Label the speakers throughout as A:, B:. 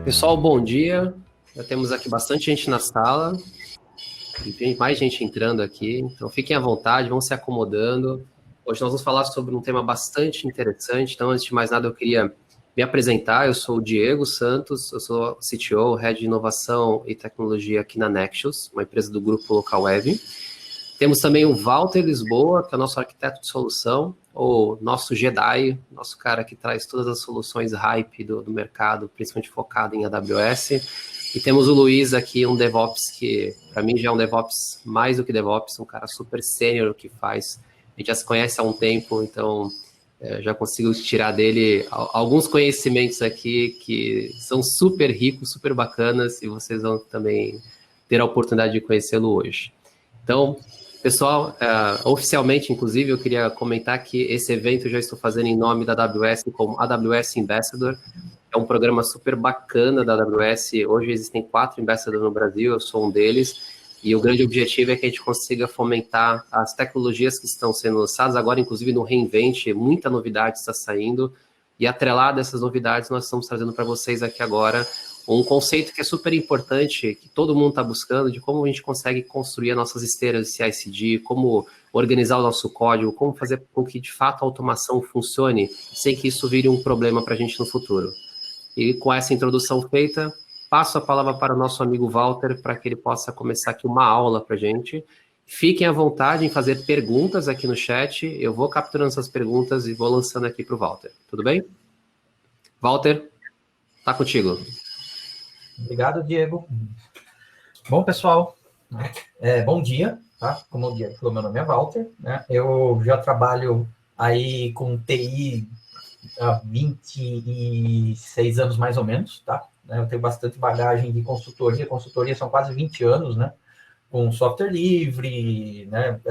A: Pessoal, bom dia. Já temos aqui bastante gente na sala e tem mais gente entrando aqui, então fiquem à vontade, vão se acomodando. Hoje nós vamos falar sobre um tema bastante interessante, então antes de mais nada eu queria me apresentar. Eu sou o Diego Santos, eu sou CTO, Head de Inovação e Tecnologia aqui na Nexus, uma empresa do grupo Local Web. Temos também o Walter Lisboa, que é o nosso arquiteto de solução, ou nosso Jedi, nosso cara que traz todas as soluções hype do mercado, principalmente focado em AWS. E temos o Luiz aqui, um DevOps que, para mim, já é um DevOps mais do que DevOps, um cara super sênior que faz. A gente já se conhece há um tempo, então já consigo tirar dele alguns conhecimentos aqui que são super ricos, super bacanas, e vocês vão também ter a oportunidade de conhecê-lo hoje. Então, pessoal, oficialmente, inclusive, eu queria comentar que esse evento eu já estou fazendo em nome da AWS como AWS Ambassador. É um programa super bacana da AWS. Hoje existem 4 Ambassadors no Brasil, eu sou um deles. E o grande objetivo é que a gente consiga fomentar as tecnologias que estão sendo lançadas. Agora, inclusive, no reInvent, muita novidade está saindo. E atrelado a essas novidades, nós estamos trazendo para vocês aqui agora um conceito que é super importante, que todo mundo está buscando, de como a gente consegue construir as nossas esteiras de CI/CD, como organizar o nosso código, como fazer com que, de fato, a automação funcione, sem que isso vire um problema para a gente no futuro. E com essa introdução feita, passo a palavra para o nosso amigo Walter, para que ele possa começar aqui uma aula para a gente. Fiquem à vontade em fazer perguntas aqui no chat, eu vou capturando essas perguntas e vou lançando aqui para o Walter. Tudo bem? Walter, está contigo.
B: Obrigado, Diego. Bom, pessoal, bom dia, tá? Como o Diego falou, meu nome é Walter, né? Eu já trabalho aí com TI há 26 anos mais ou menos, tá? Eu tenho bastante bagagem de consultoria são quase 20 anos, né? Com software livre, né?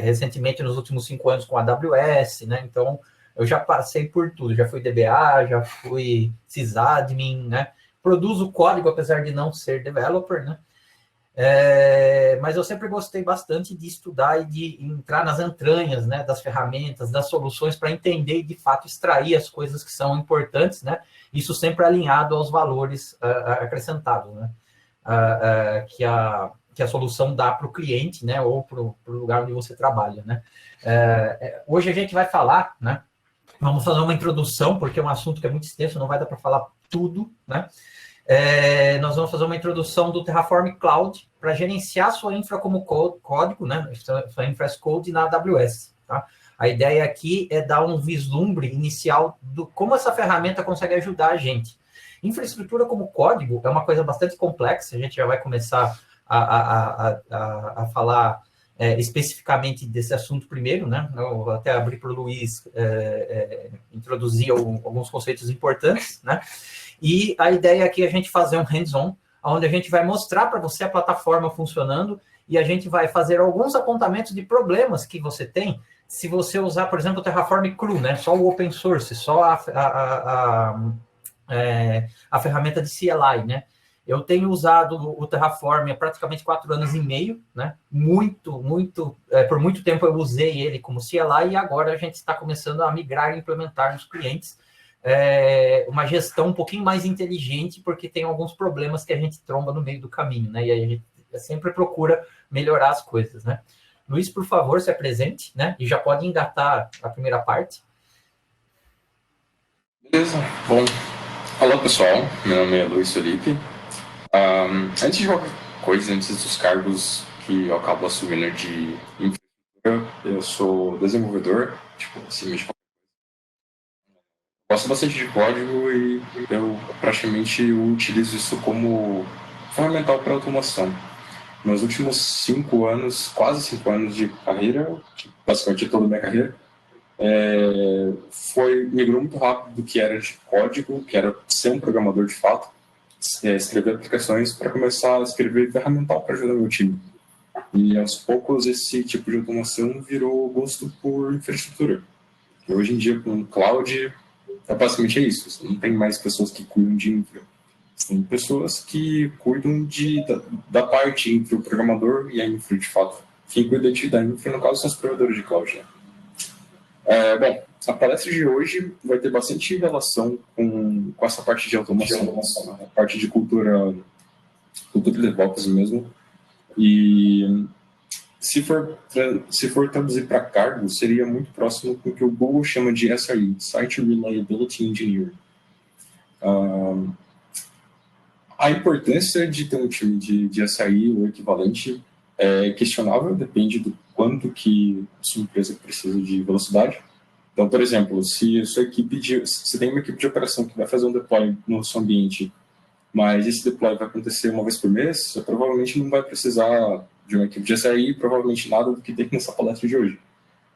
B: Recentemente, nos últimos 5 anos, com a AWS, né? Então, eu já passei por tudo, já fui DBA, já fui sysadmin, né? Produzo código, apesar de não ser developer, né? Mas eu sempre gostei bastante de estudar e de entrar nas entranhas, né, das ferramentas, das soluções, para entender e, de fato, extrair as coisas que são importantes, né? Isso sempre alinhado aos valores acrescentados, né? Que a solução dá para o cliente, né? Ou para o lugar onde você trabalha, né? Hoje a gente vai falar, né? Vamos fazer uma introdução, porque é um assunto que é muito extenso, não vai dar para falar tudo, né? Nós vamos fazer uma introdução do Terraform Cloud para gerenciar sua infra como código, né? Sua infra as code na AWS, tá? A ideia aqui é dar um vislumbre inicial do como essa ferramenta consegue ajudar a gente. Infraestrutura como código é uma coisa bastante complexa, a gente já vai começar a falar especificamente desse assunto primeiro, né? Eu vou até abrir para o Luiz introduzir alguns conceitos importantes, né? E a ideia aqui é a gente fazer um hands-on, onde a gente vai mostrar para você a plataforma funcionando e a gente vai fazer alguns apontamentos de problemas que você tem se você usar, por exemplo, o Terraform cru, né? Só o open source, só a ferramenta de CLI, né? Eu tenho usado o Terraform há praticamente 4 anos e meio, né? Por muito tempo eu usei ele como CLI e agora a gente está começando a migrar e implementar nos clientes uma gestão um pouquinho mais inteligente, porque tem alguns problemas que a gente tromba no meio do caminho, né? E a gente sempre procura melhorar as coisas, né? Luiz, por favor, se apresente, né? E já pode engatar a primeira parte.
C: Beleza. Bom, olá, pessoal. Meu nome é Luiz Felipe. Antes de qualquer coisa, antes dos cargos que eu acabo assumindo de infraestrutura, eu sou desenvolvedor, gosto bastante de código e eu praticamente utilizo isso como fundamental para automação. Nos últimos 5 anos, quase 5 anos de carreira, basicamente toda a minha carreira, migrou muito rápido do que era de código, que era ser um programador de fato, escrever aplicações, para começar a escrever ferramental para ajudar meu time. E aos poucos esse tipo de automação virou gosto por infraestrutura. E hoje em dia, com o cloud, basicamente é isso. Você não tem mais pessoas que cuidam de infra. Você tem pessoas que cuidam da parte entre o programador e a infra, de fato. Quem cuida da infra, no caso, são os provedores de cloud, né? Bom, A palestra de hoje vai ter bastante relação com essa parte de automação, a parte de cultura DevOps mesmo. E se for traduzir para cargo, seria muito próximo com o que o Google chama de SRE, Site Reliability Engineer. A importância de ter um time de SRE ou equivalente é questionável, depende do quanto que a sua empresa precisa de velocidade. Então, por exemplo, se a sua você tem uma equipe de operação que vai fazer um deploy no seu ambiente, mas esse deploy vai acontecer uma vez por mês, você provavelmente não vai precisar de uma equipe de SRE, provavelmente nada do que tem nessa palestra de hoje.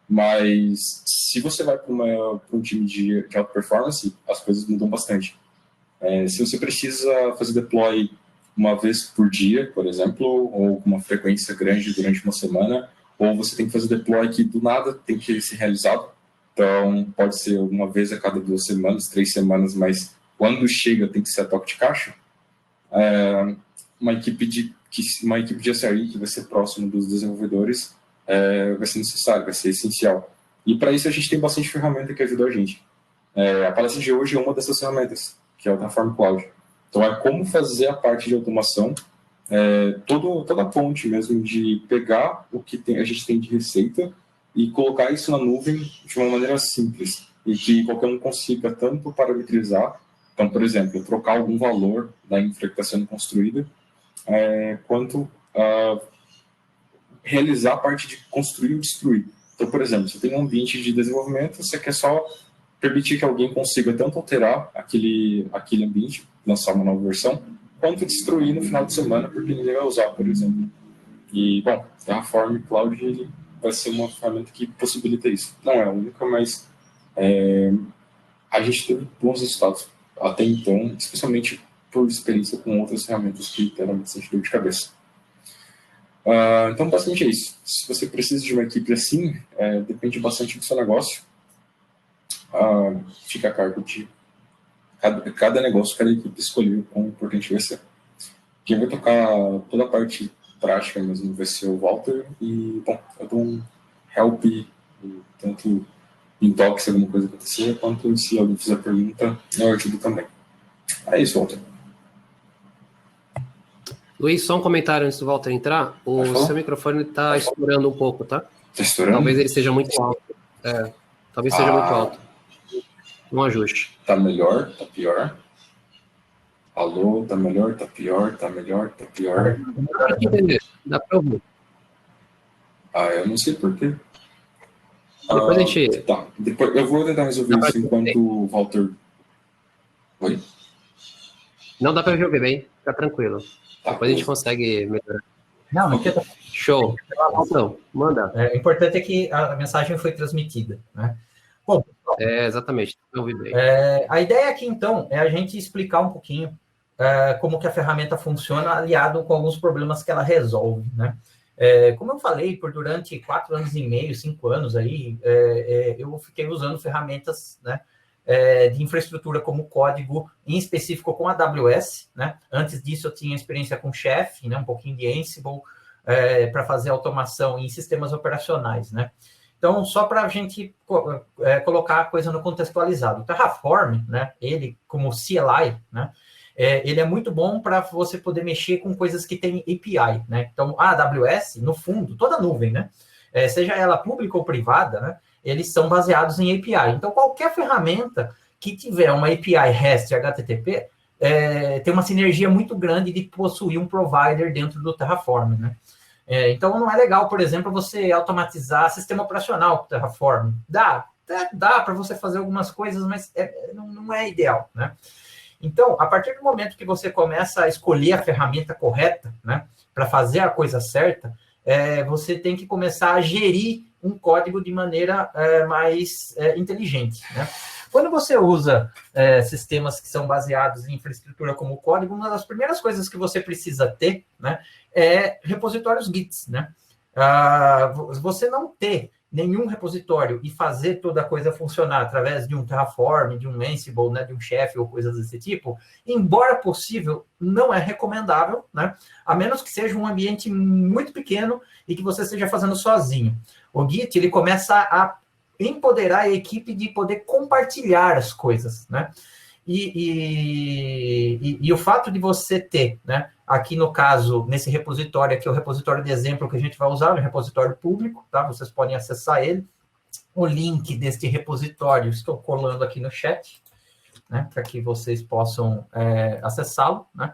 C: Mas se você vai para um time de alta performance, as coisas mudam bastante. Se você precisa fazer deploy uma vez por dia, por exemplo, ou com uma frequência grande durante uma semana, ou você tem que fazer deploy que do nada tem que ser realizado, então pode ser uma vez a cada 2 semanas, 3 semanas, mas quando chega tem que ser a toque de caixa, uma equipe de SRE que vai ser próximo dos desenvolvedores vai ser necessário, vai ser essencial. E para isso a gente tem bastante ferramenta que ajuda a gente. A palestra de hoje é uma dessas ferramentas, que é o Terraform Cloud. Então é como fazer a parte de automação, toda a ponte mesmo de pegar o que a gente tem de receita e colocar isso na nuvem de uma maneira simples e que qualquer um consiga tanto parametrizar, então, por exemplo, trocar algum valor da infra que está sendo construída, quanto realizar a parte de construir ou destruir. Então, por exemplo, você tem um ambiente de desenvolvimento, você quer só permitir que alguém consiga tanto alterar aquele ambiente, lançar uma nova versão, quanto destruir no final de semana, porque ninguém vai usar, por exemplo. E, bom, Terraform Cloud ele vai ser uma ferramenta que possibilita isso. Não é a única, mas a gente teve bons resultados até então, especialmente por experiência com outras ferramentas que deram bastante dor de cabeça. Então, basicamente é isso. Se você precisa de uma equipe assim, depende bastante do seu negócio. Fica a cargo de cada negócio, cada equipe escolher o quão importante vai ser. Quem vai tocar toda a parte prática mesmo vai ser o Walter. E, bom, eu dou um help, tanto em talk se alguma coisa acontecer, quanto se alguém fizer pergunta, eu ajudo também. É isso, Walter.
A: Luiz, só um comentário antes do Walter entrar. O seu microfone está estourando um pouco, tá?
C: Está estourando?
A: Talvez ele seja muito alto. Talvez seja muito alto. Um ajuste.
C: Tá melhor? Tá pior? Alô, tá melhor? Tá pior? Tá melhor? Tá pior?
A: Dá para ouvir.
C: Eu não sei porquê.
A: Depois a gente...
C: Tá, depois eu vou tentar resolver isso enquanto o Walter... Oi?
A: Não dá para ouvir bem, fica tranquilo.
C: Tá,
A: depois a gente consegue melhorar.
B: Não,
C: okay.
A: Show. Então, manda.
B: O importante é que a mensagem foi transmitida, né? Bom,
A: exatamente.
B: A ideia aqui, então, é a gente explicar um pouquinho como que a ferramenta funciona, aliado com alguns problemas que ela resolve, né? Como eu falei, durante 4 anos e meio, 5 anos aí, eu fiquei usando ferramentas, né, de infraestrutura como código, em específico com a AWS, né? Antes disso, eu tinha experiência com Chef, né, um pouquinho de Ansible, para fazer automação em sistemas operacionais, né? Então, só para a gente colocar a coisa no contextualizado. O Terraform, né, ele como CLI, né, ele é muito bom para você poder mexer com coisas que tem API, né? Então, a AWS, no fundo, toda nuvem, né, seja ela pública ou privada, né, eles são baseados em API. Então, qualquer ferramenta que tiver uma API REST e HTTP tem uma sinergia muito grande de possuir um provider dentro do Terraform, né? Então, não é legal, por exemplo, você automatizar sistema operacional com o Terraform. Dá para você fazer algumas coisas, mas não é ideal, né? Então, a partir do momento que você começa a escolher a ferramenta correta, né, para fazer a coisa certa, você tem que começar a gerir um código de maneira mais inteligente, né? Quando você usa sistemas que são baseados em infraestrutura como código, uma das primeiras coisas que você precisa ter, né, é repositórios Gits, né? Você não ter nenhum repositório e fazer toda a coisa funcionar através de um Terraform, de um Ansible, né, de um Chef ou coisas desse tipo, embora possível, não é recomendável, né? A menos que seja um ambiente muito pequeno e que você esteja fazendo sozinho. O Git, ele começa a empoderar a equipe de poder compartilhar as coisas, né? E o fato de você ter, né, aqui no caso, nesse repositório aqui, o repositório de exemplo que a gente vai usar, o repositório público, tá? Vocês podem acessar ele. O link deste repositório, estou colando aqui no chat, né, para que vocês possam acessá-lo, né?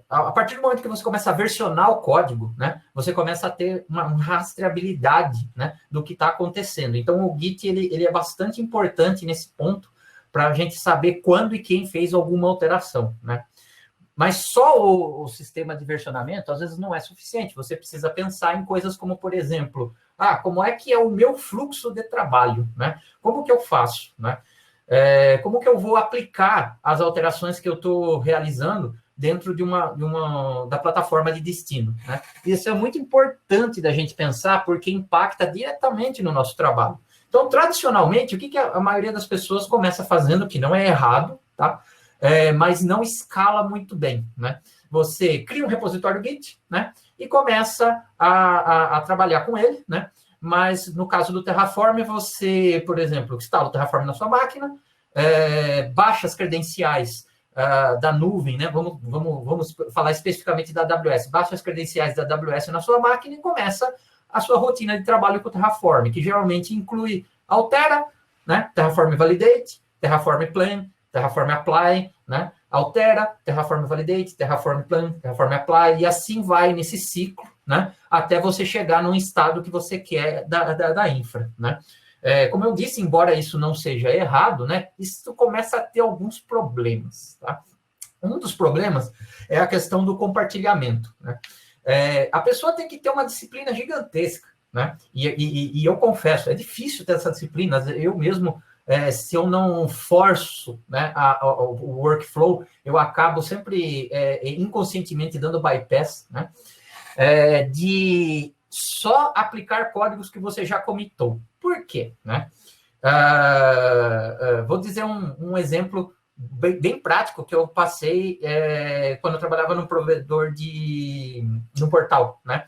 B: A partir do momento que você começa a versionar o código, né, você começa a ter uma rastreabilidade, né, do que está acontecendo. Então, o Git ele é bastante importante nesse ponto para a gente saber quando e quem fez alguma alteração, né? Mas só o sistema de versionamento, às vezes, não é suficiente. Você precisa pensar em coisas como, por exemplo, como é que é o meu fluxo de trabalho, né? Como que eu faço, né? Como que eu vou aplicar as alterações que eu estou realizando dentro da plataforma de destino, né? Isso é muito importante da gente pensar, porque impacta diretamente no nosso trabalho. Então, tradicionalmente, o que a maioria das pessoas começa fazendo, que não é errado, tá? Mas não escala muito bem, né? Você cria um repositório Git, né? E começa a trabalhar com ele, né? Mas no caso do Terraform, você, por exemplo, instala o Terraform na sua máquina, baixa as credenciais da nuvem, né? Vamos falar especificamente da AWS. Baixa as credenciais da AWS na sua máquina e começa a sua rotina de trabalho com o Terraform, que geralmente inclui altera, né? Terraform validate, Terraform plan, Terraform apply, né? Altera, Terraform validate, Terraform plan, Terraform apply, e assim vai nesse ciclo, né? Até você chegar num estado que você quer da infra, né? Como eu disse, embora isso não seja errado, né? Isso começa a ter alguns problemas, tá? Um dos problemas é a questão do compartilhamento, né? A pessoa tem que ter uma disciplina gigantesca, né? E eu confesso, é difícil ter essa disciplina. Eu mesmo, se eu não forço, né, o workflow, eu acabo sempre inconscientemente dando bypass, né? De só aplicar códigos que você já comitou. Por quê, né? Vou dizer um exemplo bem prático que eu passei quando eu trabalhava num provedor no portal, né?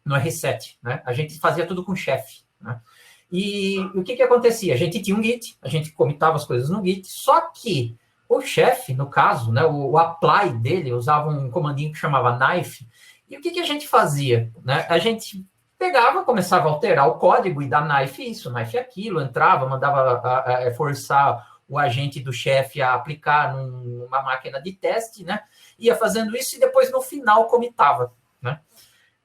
B: No R7, né? A gente fazia tudo com chefe, né? E o que acontecia? A gente tinha um Git, a gente comitava as coisas no Git, só que o chefe, no caso, né, o apply dele, usava um comandinho que chamava knife, e o que a gente fazia, né? A gente pegava, começava a alterar o código e dar knife isso, knife aquilo, entrava, mandava forçar o agente do chefe a aplicar numa máquina de teste, né? Ia fazendo isso e depois no final comitava, né?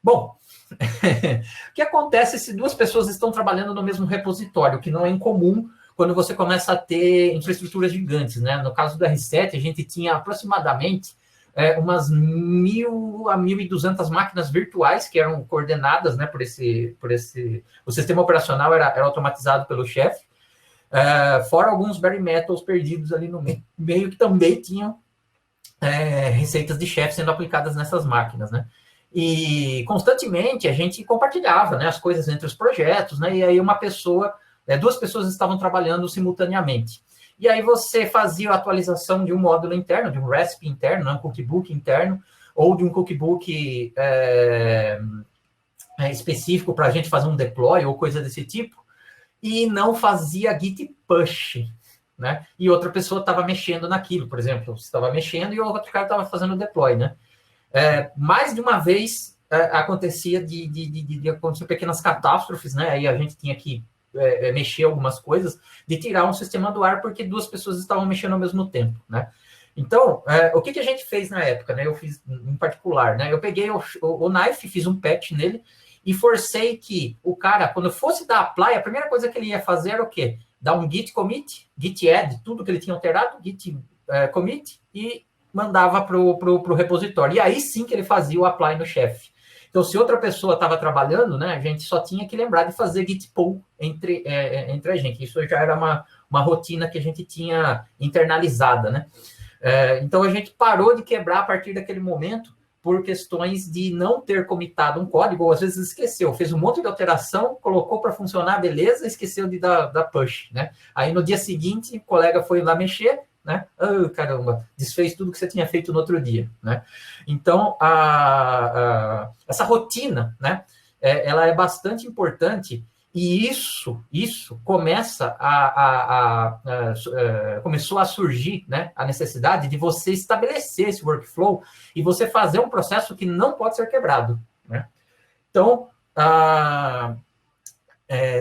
B: Bom, o que acontece se duas pessoas estão trabalhando no mesmo repositório, que não é incomum quando você começa a ter infraestruturas gigantes, né? No caso do R7, a gente tinha aproximadamente umas 1.000 a 1.200 máquinas virtuais que eram coordenadas, né, por esse... O sistema operacional era automatizado pelo chefe, fora alguns bare metals perdidos ali no meio que também tinham receitas de chefe sendo aplicadas nessas máquinas, né? E constantemente a gente compartilhava, né, as coisas entre os projetos, né? E aí duas pessoas estavam trabalhando simultaneamente. E aí você fazia a atualização de um módulo interno, de um RESP interno, né, um cookbook interno, ou de um cookbook específico para a gente fazer um deploy ou coisa desse tipo, e não fazia git push, né? E outra pessoa estava mexendo naquilo, por exemplo, você estava mexendo e o outro cara estava fazendo o deploy, né? Mais de uma vez acontecia de acontecer pequenas catástrofes, né? Aí a gente tinha que mexer algumas coisas, de tirar um sistema do ar porque duas pessoas estavam mexendo ao mesmo tempo, né? Então, o que a gente fez na época, né? Eu fiz em particular, né? Eu peguei o Knife, fiz um patch nele e forcei que o cara, quando fosse dar apply, a primeira coisa que ele ia fazer era o quê? Dar um git commit, git add, tudo que ele tinha alterado, git commit, e mandava para o repositório. E aí sim que ele fazia o apply no chefe. Então, se outra pessoa estava trabalhando, né, a gente só tinha que lembrar de fazer git pull entre a gente. Isso já era uma rotina que a gente tinha internalizada, né? Então, a gente parou de quebrar a partir daquele momento por questões de não ter comitado um código, ou às vezes esqueceu, fez um monte de alteração, colocou para funcionar, beleza, esqueceu de dar push, né? Aí, no dia seguinte, o colega foi lá mexer, né? Oh, caramba, desfez tudo que você tinha feito no outro dia, né? Então, essa rotina, né? Ela é bastante importante e isso começou a surgir, né? A necessidade de você estabelecer esse workflow e você fazer um processo que não pode ser quebrado, né? Então,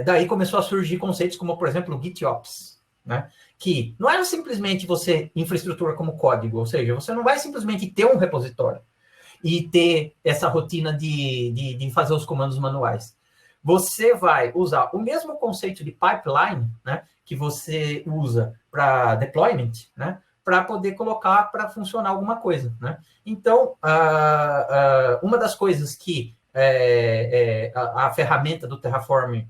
B: daí começou a surgir conceitos como, por exemplo, o GitOps, né? Que não era simplesmente você infraestrutura como código, ou seja, você não vai simplesmente ter um repositório e ter essa rotina de fazer os comandos manuais. Você vai usar o mesmo conceito de pipeline, né, que você usa para deployment, né, para poder colocar para funcionar alguma coisa, né? Então, uma das coisas que a ferramenta do Terraform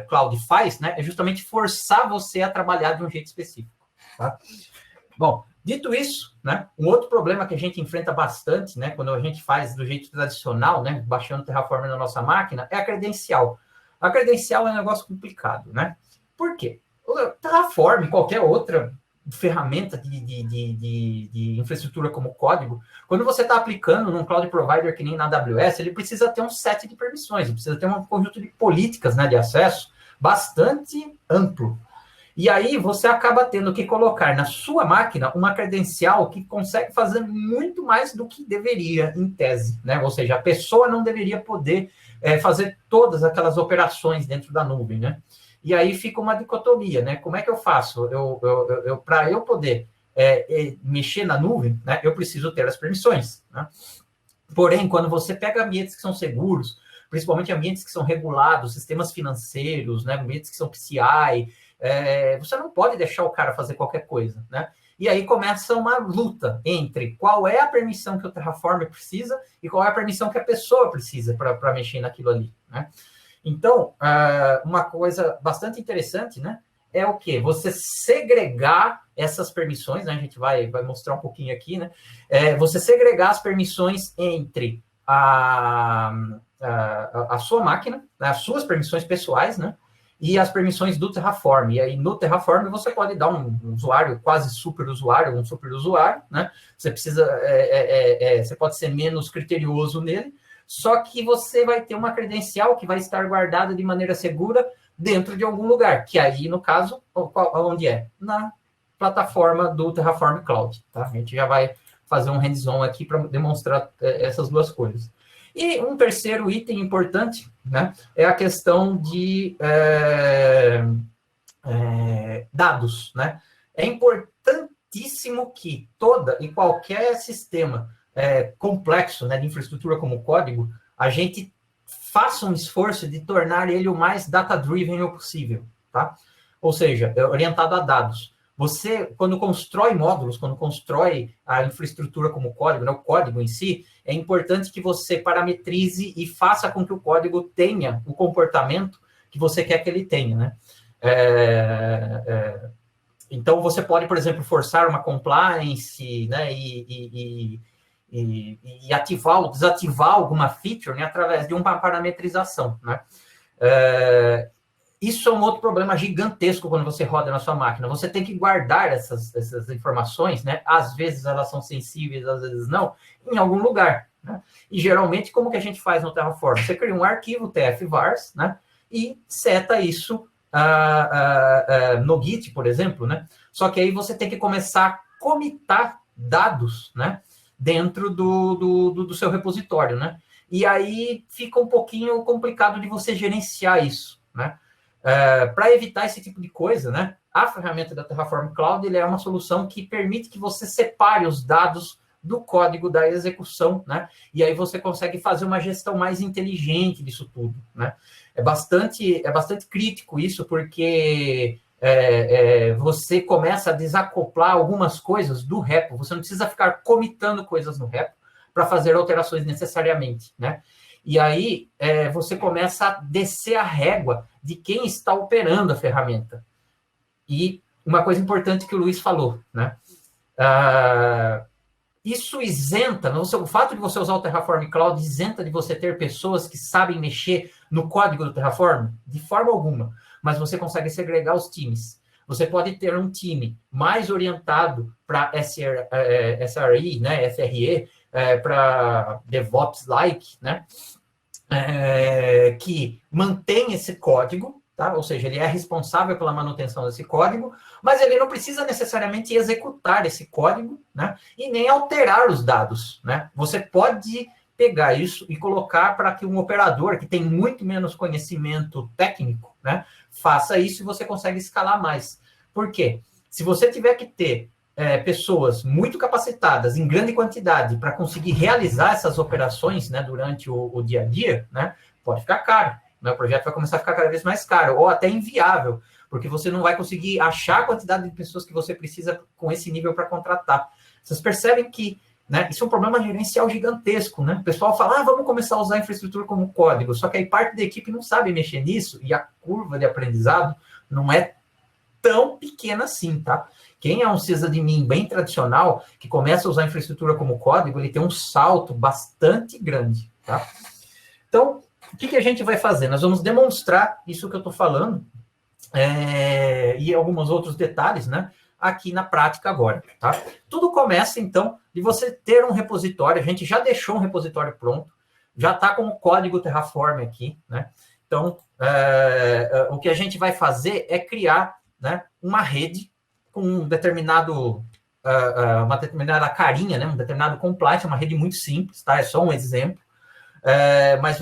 B: Cloud faz, né, é justamente forçar você a trabalhar de um jeito específico, tá? Bom, dito isso, né, um outro problema que a gente enfrenta bastante, né, quando a gente faz do jeito tradicional, né, baixando o Terraform na nossa máquina, é a credencial. A credencial é um negócio complicado, né? Por quê? O Terraform, qualquer outra ferramenta de infraestrutura como código, quando você está aplicando num cloud provider que nem na AWS, ele precisa ter um set de permissões, ele precisa ter um conjunto de políticas, né, de acesso bastante amplo. E aí você acaba tendo que colocar na sua máquina uma credencial que consegue fazer muito mais do que deveria, em tese, né? Ou seja, a pessoa não deveria poder fazer todas aquelas operações dentro da nuvem, né? E aí fica uma dicotomia, né? Como é que eu faço? Para eu poder mexer na nuvem, né, eu preciso ter as permissões, né? Porém, quando você pega ambientes que são seguros, principalmente ambientes que são regulados, sistemas financeiros, né, ambientes que são PCI, você não pode deixar o cara fazer qualquer coisa, né? E aí começa uma luta entre qual é a permissão que o Terraform precisa e qual é a permissão que a pessoa precisa para mexer naquilo ali, né? Então, uma coisa bastante interessante, né, é o quê? Você segregar essas permissões, né? A gente vai mostrar um pouquinho aqui, né? Você segregar as permissões entre a sua máquina, né, as suas permissões pessoais, né? E as permissões do Terraform. E aí, no Terraform, você pode dar um usuário, quase super usuário, um super usuário, né? Você precisa, você pode ser menos criterioso nele, só que você vai ter uma credencial que vai estar guardada de maneira segura dentro de algum lugar, que aí, no caso, onde é? Na plataforma do Terraform Cloud, tá? A gente já vai fazer um hands-on aqui para demonstrar essas duas coisas. E um terceiro item importante, né, é a questão de dados, né? É importantíssimo que toda e qualquer sistema complexo, né, de infraestrutura como código, a gente faça um esforço de tornar ele o mais data-driven possível, tá? Ou seja, orientado a dados. Você, quando constrói módulos, quando constrói a infraestrutura como código, né, o código em si, é importante que você parametrize e faça com que o código tenha o comportamento que você quer que ele tenha, né? Então, você pode, por exemplo, forçar uma compliance, né, e ativar ou desativar alguma feature, né, através de uma parametrização, né? Isso é um outro problema gigantesco quando você roda na sua máquina. Você tem que guardar essas informações, né? Às vezes elas são sensíveis, às vezes não, em algum lugar, né? E geralmente, como que a gente faz no Terraform? Você cria um arquivo tf-vars, né? E seta isso no Git, por exemplo, né? Só que aí você tem que começar a comitar dados, né, dentro do seu repositório, né? E aí fica um pouquinho complicado de você gerenciar isso, né? Para evitar esse tipo de coisa, né, a ferramenta da Terraform Cloud ele é uma solução que permite que você separe os dados do código da execução, né? E aí você consegue fazer uma gestão mais inteligente disso tudo, né? É bastante crítico isso, porque você começa a desacoplar algumas coisas do repo. Você não precisa ficar comitando coisas no repo para fazer alterações necessariamente, né? E aí você começa a descer a régua de quem está operando a ferramenta. E uma coisa importante que o Luiz falou, né? Isso isenta, o fato de você usar o Terraform Cloud isenta de você ter pessoas que sabem mexer no código do Terraform? De forma alguma. Mas você consegue segregar os times. Você pode ter um time mais orientado para SRE, né, SRE, para DevOps-like, né, que mantém esse código, tá? Ou seja, ele é responsável pela manutenção desse código, mas ele não precisa necessariamente executar esse código, né? E nem alterar os dados, né? Você pode pegar isso e colocar para que um operador que tem muito menos conhecimento técnico, né, faça isso e você consegue escalar mais. Por quê? Se você tiver que ter pessoas muito capacitadas em grande quantidade para conseguir realizar essas operações, né, durante o dia a dia, né, pode ficar caro. Né, o projeto vai começar a ficar cada vez mais caro, ou até inviável, porque você não vai conseguir achar a quantidade de pessoas que você precisa com esse nível para contratar. Vocês percebem que, né, isso é um problema gerencial gigantesco, né? O pessoal fala, vamos começar a usar a infraestrutura como código, só que aí parte da equipe não sabe mexer nisso, e a curva de aprendizado não é tão pequena assim, tá? Quem é um sysadmin bem tradicional, que começa a usar a infraestrutura como código, ele tem um salto bastante grande, tá? Então, o que a gente vai fazer? Nós vamos demonstrar isso que eu estou falando, e alguns outros detalhes, né, aqui na prática agora, tá? Tudo começa, então, de você ter um repositório. A gente já deixou um repositório pronto, já está com o código Terraform aqui, né? Então, o que a gente vai fazer é criar, né, uma rede com uma determinada carinha, né, um determinado compliance, uma rede muito simples, tá? É só um exemplo. Mas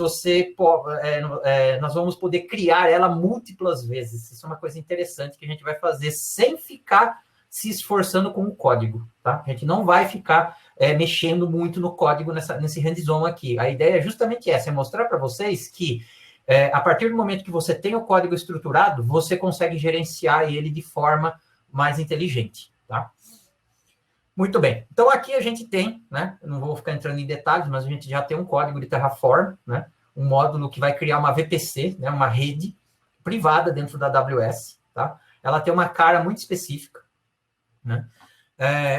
B: nós vamos poder criar ela múltiplas vezes. Isso é uma coisa interessante que a gente vai fazer sem ficar se esforçando com o código, tá? A gente não vai ficar mexendo muito no código nesse hands-on aqui. A ideia é justamente essa, é mostrar para vocês que a partir do momento que você tem o código estruturado, você consegue gerenciar ele de forma mais inteligente, tá? Muito bem. Então, aqui a gente tem, né? Eu não vou ficar entrando em detalhes, mas a gente já tem um código de Terraform, né? Um módulo que vai criar uma VPC, né? Uma rede privada dentro da AWS, tá? Ela tem uma cara muito específica, né?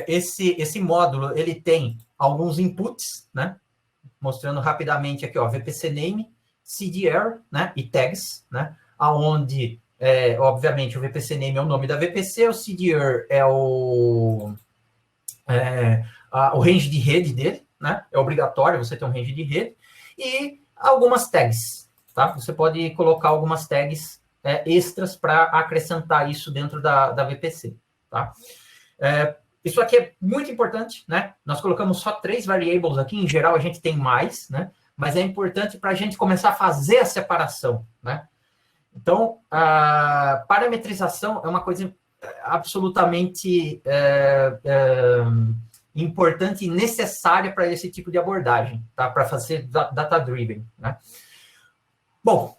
B: Esse módulo, ele tem alguns inputs, né? Mostrando rapidamente aqui, ó, VPC name, CDR, né? E tags, né? Aonde, obviamente, o VPC name é o nome da VPC, o CDR é o range de rede dele, né? É obrigatório você ter um range de rede, e algumas tags, tá? Você pode colocar algumas tags extras para acrescentar isso dentro da VPC, tá? Isso aqui é muito importante, né? Nós colocamos só 3 variables aqui, em geral a gente tem mais, né? Mas é importante para a gente começar a fazer a separação, né? Então, a parametrização é uma coisa absolutamente importante e necessária para esse tipo de abordagem, tá? Para fazer data-driven, né? Bom,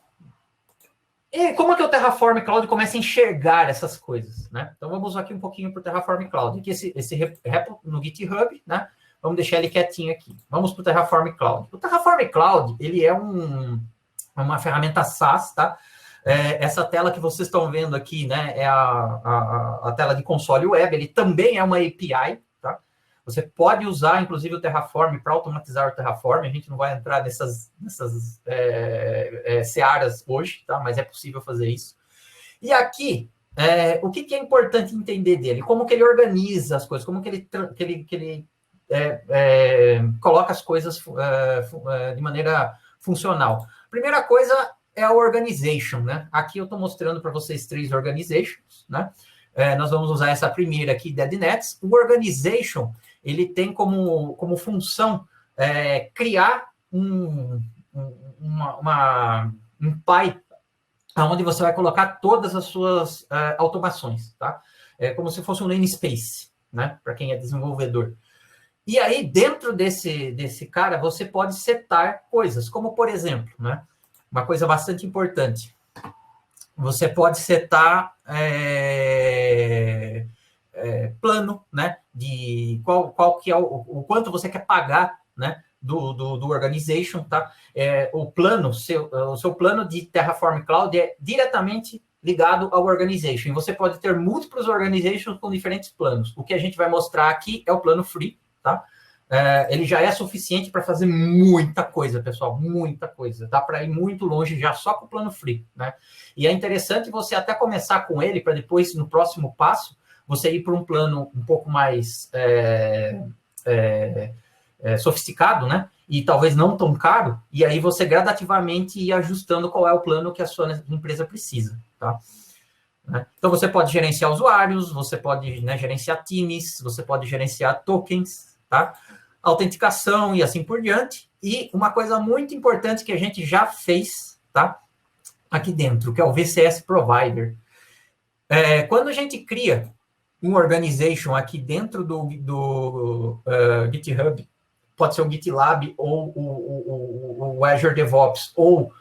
B: e como é que o Terraform Cloud começa a enxergar essas coisas, né? Então, vamos aqui um pouquinho para o Terraform Cloud. Aqui esse repo no GitHub, né? Vamos deixar ele quietinho aqui. Vamos para o Terraform Cloud. O Terraform Cloud, ele é uma ferramenta SaaS, tá? Essa tela que vocês estão vendo aqui, né, é a tela de console web, ele também é uma API, tá? Você pode usar, inclusive, o Terraform para automatizar o Terraform, a gente não vai entrar nessas searas hoje, tá? Mas é possível fazer isso. E aqui, o que é importante entender dele? Como que ele organiza as coisas, como que ele coloca as coisas de maneira funcional. Primeira coisa é a organization, né? Aqui eu estou mostrando para vocês 3 organizations, né? Nós vamos usar essa primeira aqui, DeadNets. O organization, ele tem como função criar um pipe onde você vai colocar todas as suas automações, tá? É como se fosse um namespace, né? Para quem é desenvolvedor. E aí, dentro desse cara, você pode setar coisas, como, por exemplo, né? Uma coisa bastante importante. Você pode setar plano, né? De qual que é o quanto você quer pagar, né? Do organization, tá? O seu plano de Terraform Cloud é diretamente ligado ao organization. E você pode ter múltiplos organizations com diferentes planos. O que a gente vai mostrar aqui é o plano free, tá? ele já é suficiente para fazer muita coisa, pessoal, muita coisa. Dá para ir muito longe já só com o plano free, né? E é interessante você até começar com ele para depois, no próximo passo, você ir para um plano um pouco mais sofisticado, né? E talvez não tão caro, e aí você gradativamente ir ajustando qual é o plano que a sua empresa precisa, tá? Então, você pode gerenciar usuários, você pode, né, gerenciar times, você pode gerenciar tokens, tá? Autenticação e assim por diante. E uma coisa muito importante que a gente já fez, tá? Aqui dentro, que é o VCS Provider. Quando a gente cria um organization aqui dentro do GitHub, pode ser o GitLab ou o Azure DevOps ou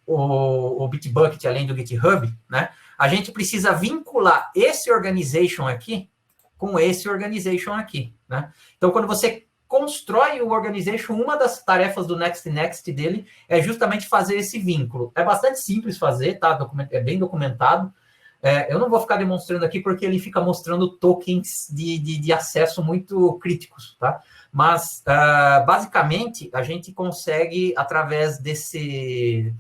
B: o Bitbucket, além do GitHub, né? A gente precisa vincular esse organization aqui com esse organization aqui, né? Então, quando você constrói o organization, uma das tarefas do Next dele é justamente fazer esse vínculo. É bastante simples fazer, tá? É bem documentado. Eu não vou ficar demonstrando aqui porque ele fica mostrando tokens de acesso muito críticos, tá? Mas, basicamente, a gente consegue, através desse...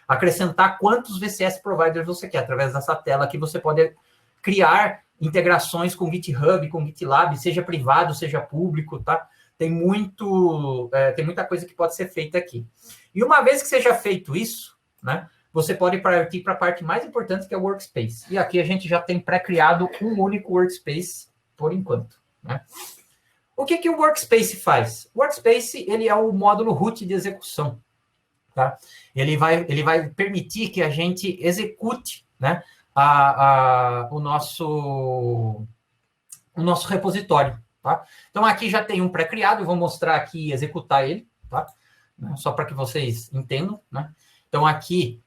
B: acrescentar quantos VCS providers você quer. Através dessa tela aqui, você pode criar integrações com GitHub, com GitLab, seja privado, seja público, tá? Tem muita coisa que pode ser feita aqui. E uma vez que seja feito isso, né, você pode partir para a parte mais importante, que é o Workspace. E aqui a gente já tem pré-criado um único Workspace, por enquanto, né? O que o Workspace faz? O Workspace, ele é o módulo root de execução, tá? Ele vai permitir que a gente execute, né, o nosso repositório, tá? Então, aqui já tem um pré-criado, eu vou mostrar aqui e executar ele, tá? Só para que vocês entendam, né? Então, aqui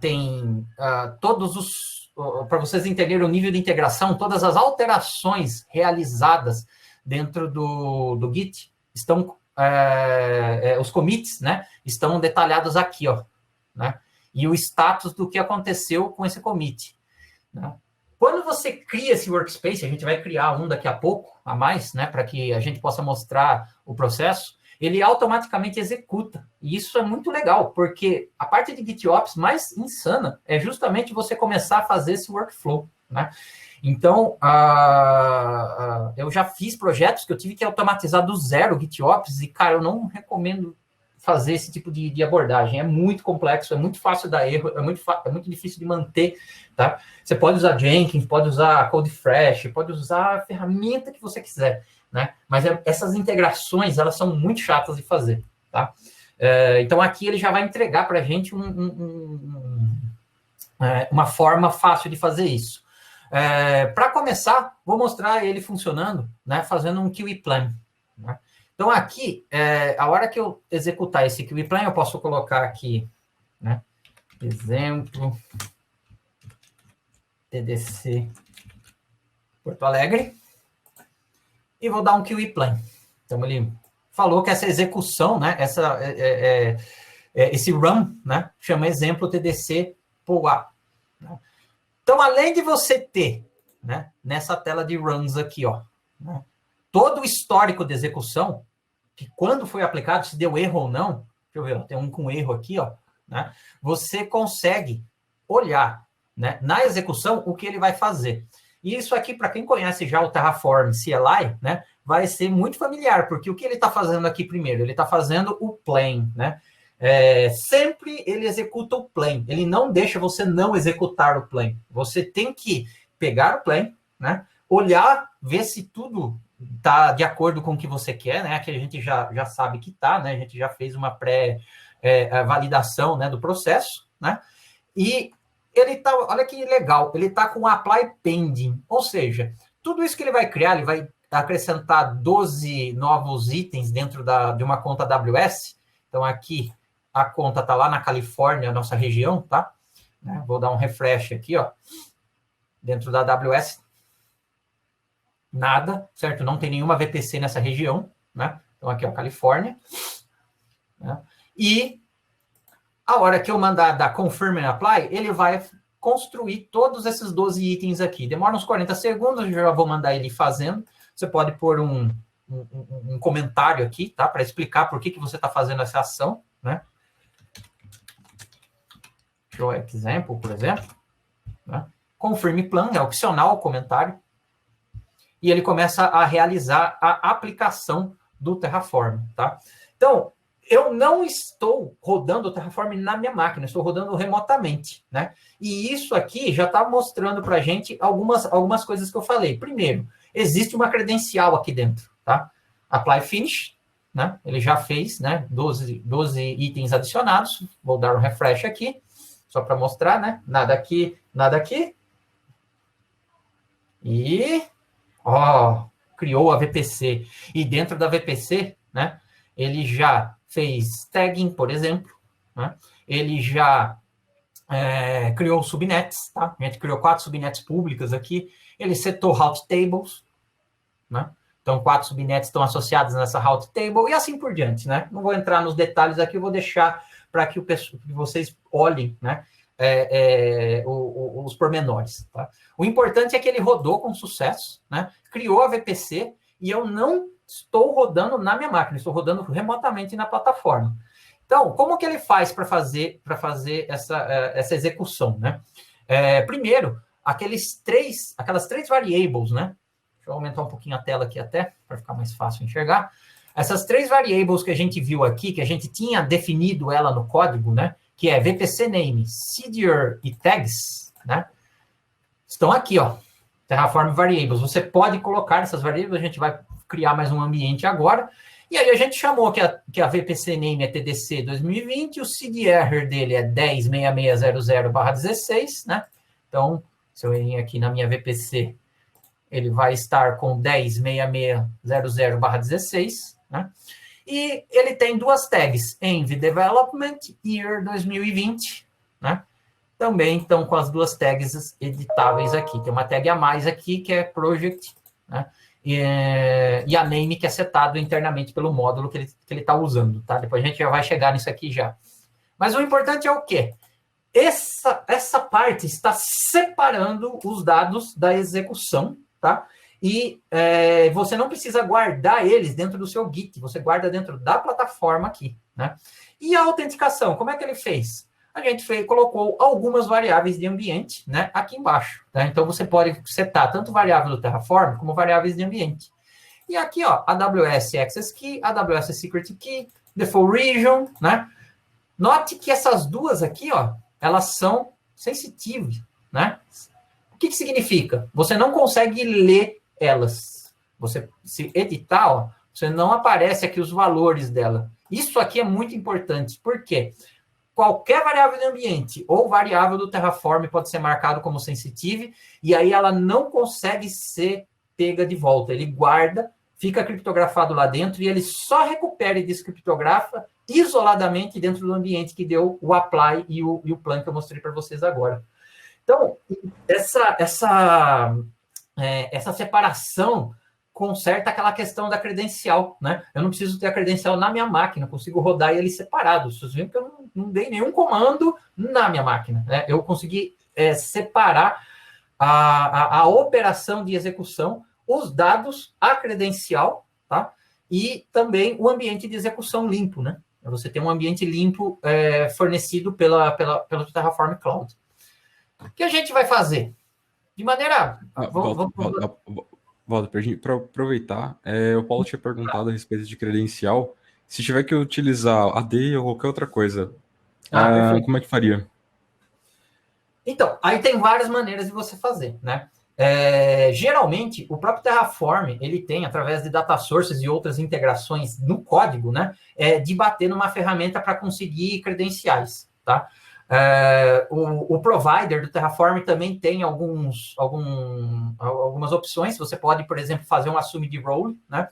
B: tem todos os... Para vocês entenderem o nível de integração, todas as alterações realizadas dentro do Git estão... os commits, né, estão detalhados aqui, ó, né? E o status do que aconteceu com esse commit, né? Quando você cria esse workspace, a gente vai criar um daqui a pouco, a mais, né, para que a gente possa mostrar o processo, ele automaticamente executa. E isso é muito legal, porque a parte de GitOps mais insana é justamente você começar a fazer esse workflow, né? Então, eu já fiz projetos que eu tive que automatizar do zero GitOps e, cara, eu não recomendo fazer esse tipo de abordagem. É muito complexo, é muito fácil dar erro, é muito difícil de manter, tá? Você pode usar Jenkins, pode usar CodeFresh, pode usar a ferramenta que você quiser, né? Mas essas integrações, elas são muito chatas de fazer, tá? Então, aqui ele já vai entregar para a gente uma forma fácil de fazer isso. Para começar, vou mostrar ele funcionando, né, fazendo um QE Plan, né? Então, aqui, a hora que eu executar esse QE Plan, eu posso colocar aqui, né, exemplo, TDC Porto Alegre, e vou dar um QE Plan. Então, ele falou que essa execução, né, esse run, né, chama exemplo TDC POA, né? Então, além de você ter, né, nessa tela de runs aqui, ó, né, todo o histórico de execução, que quando foi aplicado, se deu erro ou não, deixa eu ver, ó, tem um com erro aqui, ó, né, você consegue olhar, né, na execução o que ele vai fazer. E isso aqui, para quem conhece já o Terraform CLI, né, vai ser muito familiar, porque o que ele está fazendo aqui primeiro? Ele está fazendo o plan, né? Sempre ele executa o plan. Ele não deixa você não executar o plan. Você tem que pegar o plan, né, olhar, ver se tudo está de acordo com o que você quer, né? Aqui a gente já sabe que está, né? A gente já fez uma pré-validação, né, do processo, né? E ele tá, olha que legal, ele está com apply pending, ou seja, tudo isso que ele vai criar, ele vai acrescentar 12 novos itens dentro de uma conta AWS. Então, aqui, a conta está lá na Califórnia, nossa região, tá? Vou dar um refresh aqui, ó. Dentro da AWS, nada, certo? Não tem nenhuma VPC nessa região, né? Então, aqui, ó, Califórnia. Né? E a hora que eu mandar dar confirm and apply, ele vai construir todos esses 12 itens aqui. Demora uns 40 segundos, eu já vou mandar ele fazendo. Você pode pôr um comentário aqui, tá? Para explicar por que você está fazendo essa ação, né? Show example, por exemplo. Né? Confirm plan, é opcional o comentário. E ele começa a realizar a aplicação do Terraform, tá? Então, eu não estou rodando o Terraform na minha máquina, estou rodando remotamente, né? E isso aqui já está mostrando para a gente algumas coisas que eu falei. Primeiro, existe uma credencial aqui dentro, tá? Apply Finish, né? Ele já fez, né? 12 itens adicionados. Vou dar um refresh aqui, só para mostrar, né? Nada aqui, nada aqui. E, criou a VPC. E dentro da VPC, né? Ele já fez tagging, por exemplo, né? Ele já criou subnets, tá? A gente criou 4 subnets públicas aqui. Ele setou route tables, né? Então, 4 subnets estão associados nessa route table e assim por diante, né? Não vou entrar nos detalhes aqui, eu vou deixar para que vocês olhem, né? Os pormenores, tá? O importante é que ele rodou com sucesso, né? Criou a VPC e eu não estou rodando na minha máquina, estou rodando remotamente na plataforma. Então, como que ele faz para fazer essa execução, né? Primeiro, aquelas três variables, né? Deixa eu aumentar um pouquinho a tela aqui até, para ficar mais fácil enxergar. Essas 3 variables que a gente viu aqui, que a gente tinha definido ela no código, né? Que é VPC name, CDR e tags, né? Estão aqui, ó. Terraform variables. Você pode colocar essas variables, a gente vai criar mais um ambiente agora. E aí a gente chamou que a VPC name é TDC 2020, o CDR dele é 10.6600/16, né? Então, se eu ir aqui na minha VPC, ele vai estar com 10.6600/16, né? E ele tem 2 tags, Env Development Year 2020, né? Também estão com as 2 tags editáveis aqui. Tem uma tag a mais aqui, que é Project, né? E a name, que é setado internamente pelo módulo que ele está usando, tá? Depois a gente já vai chegar nisso aqui já. Mas o importante é o quê? Essa parte está separando os dados da execução, tá? E você não precisa guardar eles dentro do seu Git, você guarda dentro da plataforma aqui, né? E a autenticação, como é que ele fez? A gente colocou algumas variáveis de ambiente, né, aqui embaixo, tá? Então, você pode setar tanto variável do Terraform como variáveis de ambiente. E aqui, ó, AWS Access Key, AWS Secret Key, Default Region, né? Note que essas duas aqui, ó, elas são sensitive, né? O que significa? Você não consegue ler elas. Você, se editar, ó, você não aparece aqui os valores dela. Isso aqui é muito importante. Por quê? Qualquer variável de ambiente ou variável do Terraform pode ser marcado como sensitive e aí ela não consegue ser pega de volta. Ele guarda, fica criptografado lá dentro e ele só recupera e descriptografa isoladamente dentro do ambiente que deu o apply e o plan que eu mostrei para vocês agora. Então, essa separação conserta aquela questão da credencial, né? Eu não preciso ter a credencial na minha máquina, consigo rodar ele separado. Vocês viram que eu não dei nenhum comando na minha máquina, né? Eu consegui separar a operação de execução, os dados, a credencial, tá? E também o ambiente de execução limpo, né? Você tem um ambiente limpo fornecido pelo Terraform Cloud. O que a gente vai fazer? De maneira...
D: Walter, para aproveitar, o Paulo tinha perguntado a respeito de credencial. Se tiver que utilizar AD ou qualquer outra coisa, como é que faria?
B: Então, aí tem várias maneiras de você fazer, né? Geralmente, o próprio Terraform, ele tem, através de data sources e outras integrações no código, né? De bater numa ferramenta para conseguir credenciais, tá? O provider do Terraform também tem algumas opções. Você pode, por exemplo, fazer um assumed role, né?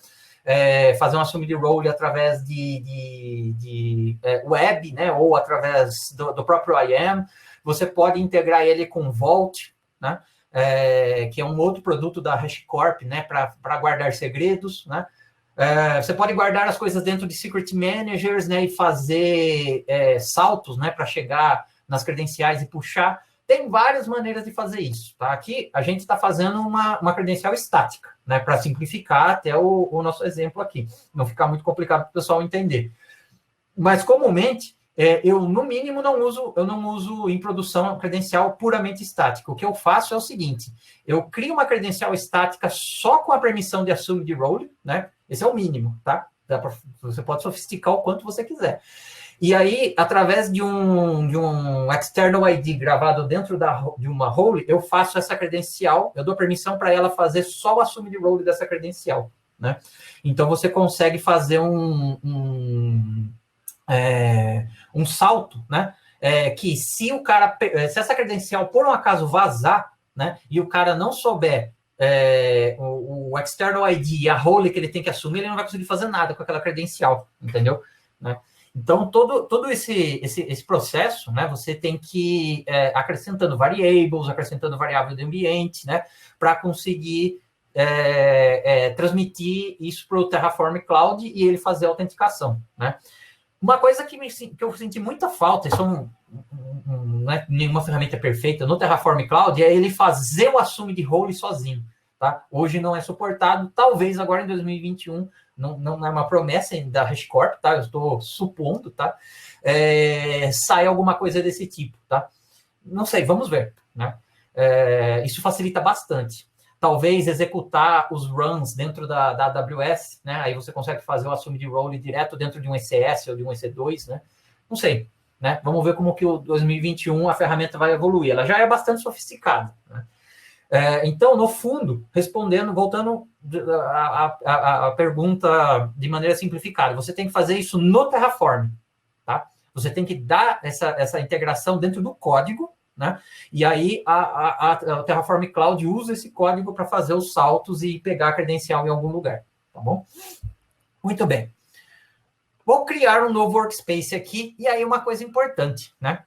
B: Fazer um assumed role através de web, né? Ou através do próprio IAM. Você pode integrar ele com Vault, né? Que é um outro produto da HashiCorp, né? Para guardar segredos, né? Você pode guardar as coisas dentro de Secret Managers, né, e fazer saltos, né, para chegar nas credenciais e puxar. Tem várias maneiras de fazer isso, tá? Aqui a gente está fazendo uma credencial estática, né? Para simplificar até o nosso exemplo aqui, não ficar muito complicado para o pessoal entender. Mas comumente eu no mínimo eu não uso em produção credencial puramente estática. O que eu faço é o seguinte: eu crio uma credencial estática só com a permissão de assume role, né? Esse é o mínimo, tá? Você pode sofisticar o quanto você quiser. E aí, através de um external ID gravado dentro de uma role, eu faço essa credencial, eu dou permissão para ela fazer só o assume role dessa credencial, né? Então, você consegue fazer um salto, né? Que se essa credencial, por um acaso, vazar, né? E o cara não souber o external ID e a role que ele tem que assumir, ele não vai conseguir fazer nada com aquela credencial, entendeu? Né? Então, todo esse processo, né, você tem que ir acrescentando variables, acrescentando variável de ambiente, né, para conseguir transmitir isso para o Terraform Cloud e ele fazer a autenticação, né. Uma coisa que eu senti muita falta, isso não é nenhuma ferramenta perfeita, no Terraform Cloud, é ele fazer o assume de role sozinho, tá? Hoje não é suportado, talvez agora em 2021, não é uma promessa da HashiCorp, tá? Eu estou supondo, tá? Sai alguma coisa desse tipo, tá? Não sei, vamos ver, né? Isso facilita bastante. Talvez executar os runs dentro da AWS, né? Aí você consegue fazer o assume de role direto dentro de um ECS ou de um EC2, né? Não sei, né? Vamos ver como que o 2021 a ferramenta vai evoluir. Ela já é bastante sofisticada, né? Então, no fundo, voltando a pergunta de maneira simplificada, você tem que fazer isso no Terraform, tá? Você tem que dar essa integração dentro do código, né? E aí a Terraform Cloud usa esse código para fazer os saltos e pegar a credencial em algum lugar, tá bom? Muito bem. Vou criar um novo workspace aqui, e aí uma coisa importante, né?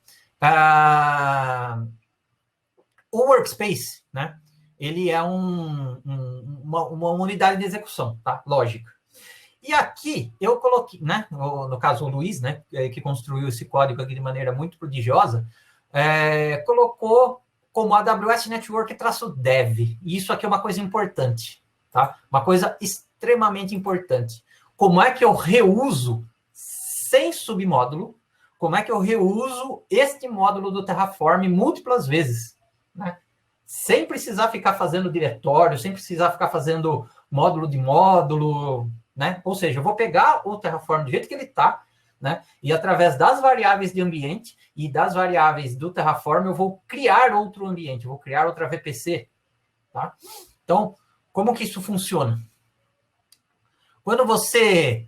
B: O workspace, né? Ele é uma unidade de execução, tá? Lógica. E aqui eu coloquei, né? No caso, o Luiz, né? Que construiu esse código aqui de maneira muito prodigiosa, colocou como AWS Network-dev. E isso aqui é uma coisa importante, tá? Uma coisa extremamente importante. Como é que eu reuso sem submódulo? Como é que eu reuso este módulo do Terraform múltiplas vezes, né? Sem precisar ficar fazendo diretório, sem precisar ficar fazendo módulo de módulo, né? Ou seja, eu vou pegar o Terraform do jeito que ele está, né? E através das variáveis de ambiente e das variáveis do Terraform, eu vou criar outro ambiente, eu vou criar outra VPC, tá? Então, como que isso funciona? Quando você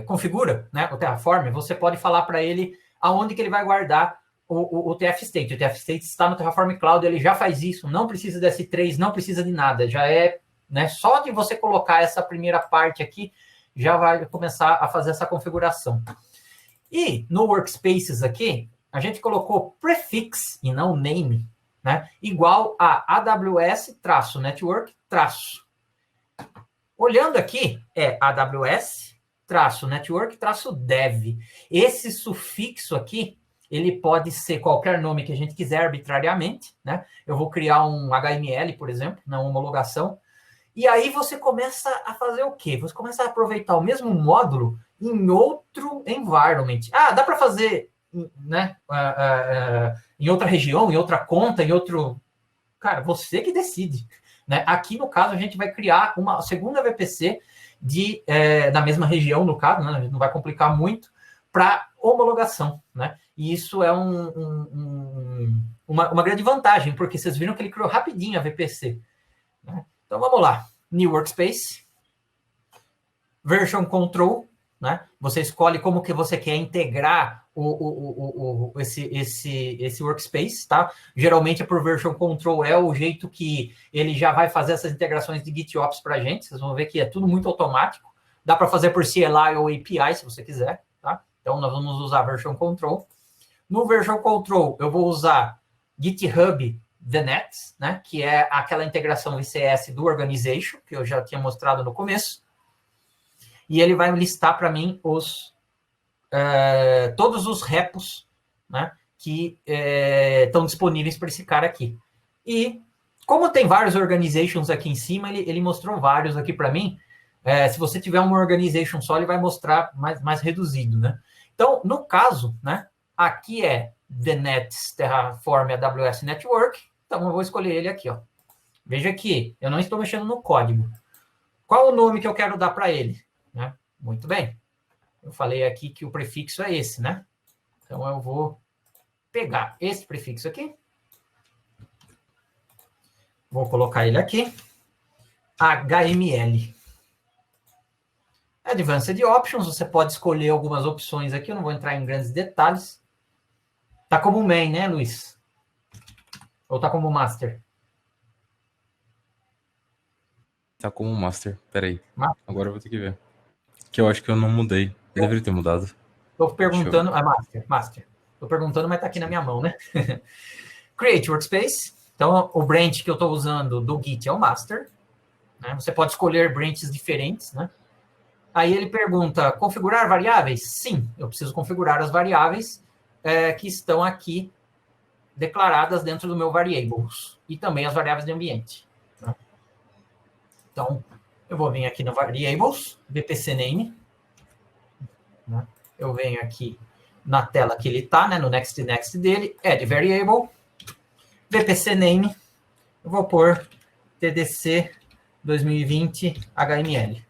B: configura, né, o Terraform, você pode falar para ele aonde que ele vai guardar o TF State. O TF State está no Terraform Cloud, ele já faz isso, não precisa de S3, não precisa de nada, já né, só de você colocar essa primeira parte aqui, já vai começar a fazer essa configuração. E no Workspaces aqui, a gente colocou prefix e não name, né, igual a AWS-network-. Olhando aqui, AWS-network-dev. Esse sufixo aqui, ele pode ser qualquer nome que a gente quiser arbitrariamente, né? Eu vou criar um HML, por exemplo, na homologação. E aí você começa a fazer o quê? Você começa a aproveitar o mesmo módulo em outro environment. Dá para fazer, né, em outra região, em outra conta, em outro... Cara, você que decide, né? Aqui, no caso, a gente vai criar uma segunda VPC na mesma região, no caso, né? A gente não vai complicar muito, para homologação, né? E isso é uma grande vantagem, porque vocês viram que ele criou rapidinho a VPC, né? Então, vamos lá. New Workspace. Version Control, né? Você escolhe como que você quer integrar esse workspace, tá? Geralmente, por Version Control é o jeito que ele já vai fazer essas integrações de GitOps para a gente. Vocês vão ver que é tudo muito automático. Dá para fazer por CLI ou API, se você quiser, tá? Então, nós vamos usar Version Control. No Version Control, eu vou usar GitHub VNet, né? Que é aquela integração ICS do Organization, que eu já tinha mostrado no começo. E ele vai listar para mim todos os repos, né, que estão disponíveis para esse cara aqui. E como tem vários organizations aqui em cima, ele mostrou vários aqui para mim. Se você tiver uma organization só, ele vai mostrar mais reduzido, né? Então, no caso, né, aqui é The Nets Terraform AWS Network. Então, eu vou escolher ele aqui, ó. Veja que eu não estou mexendo no código. Qual o nome que eu quero dar para ele? Né? Muito bem. Eu falei aqui que o prefixo é esse, né? Então, eu vou pegar esse prefixo aqui. Vou colocar ele aqui. HML. Advanced Options, você pode escolher algumas opções aqui, eu não vou entrar em grandes detalhes. Tá como main, né, Luiz? Ou tá como master?
D: Tá como master, peraí.
B: Master.
D: Agora eu vou ter que ver. Que eu acho que eu não mudei. Eu deveria ter mudado.
B: Tô perguntando... master. Tô perguntando, mas tá aqui na minha mão, né? Create Workspace. Então, o branch que eu tô usando do Git é o master. Né? Você pode escolher branches diferentes, né? Aí ele pergunta, configurar variáveis? Sim, eu preciso configurar as variáveis que estão aqui declaradas dentro do meu variables. E também as variáveis de ambiente. Né? Então, eu vou vir aqui no variables, VPC name. Né? Eu venho aqui na tela que ele está, né, no next dele, add variable, VPC name, eu vou pôr TDC 2020 HML.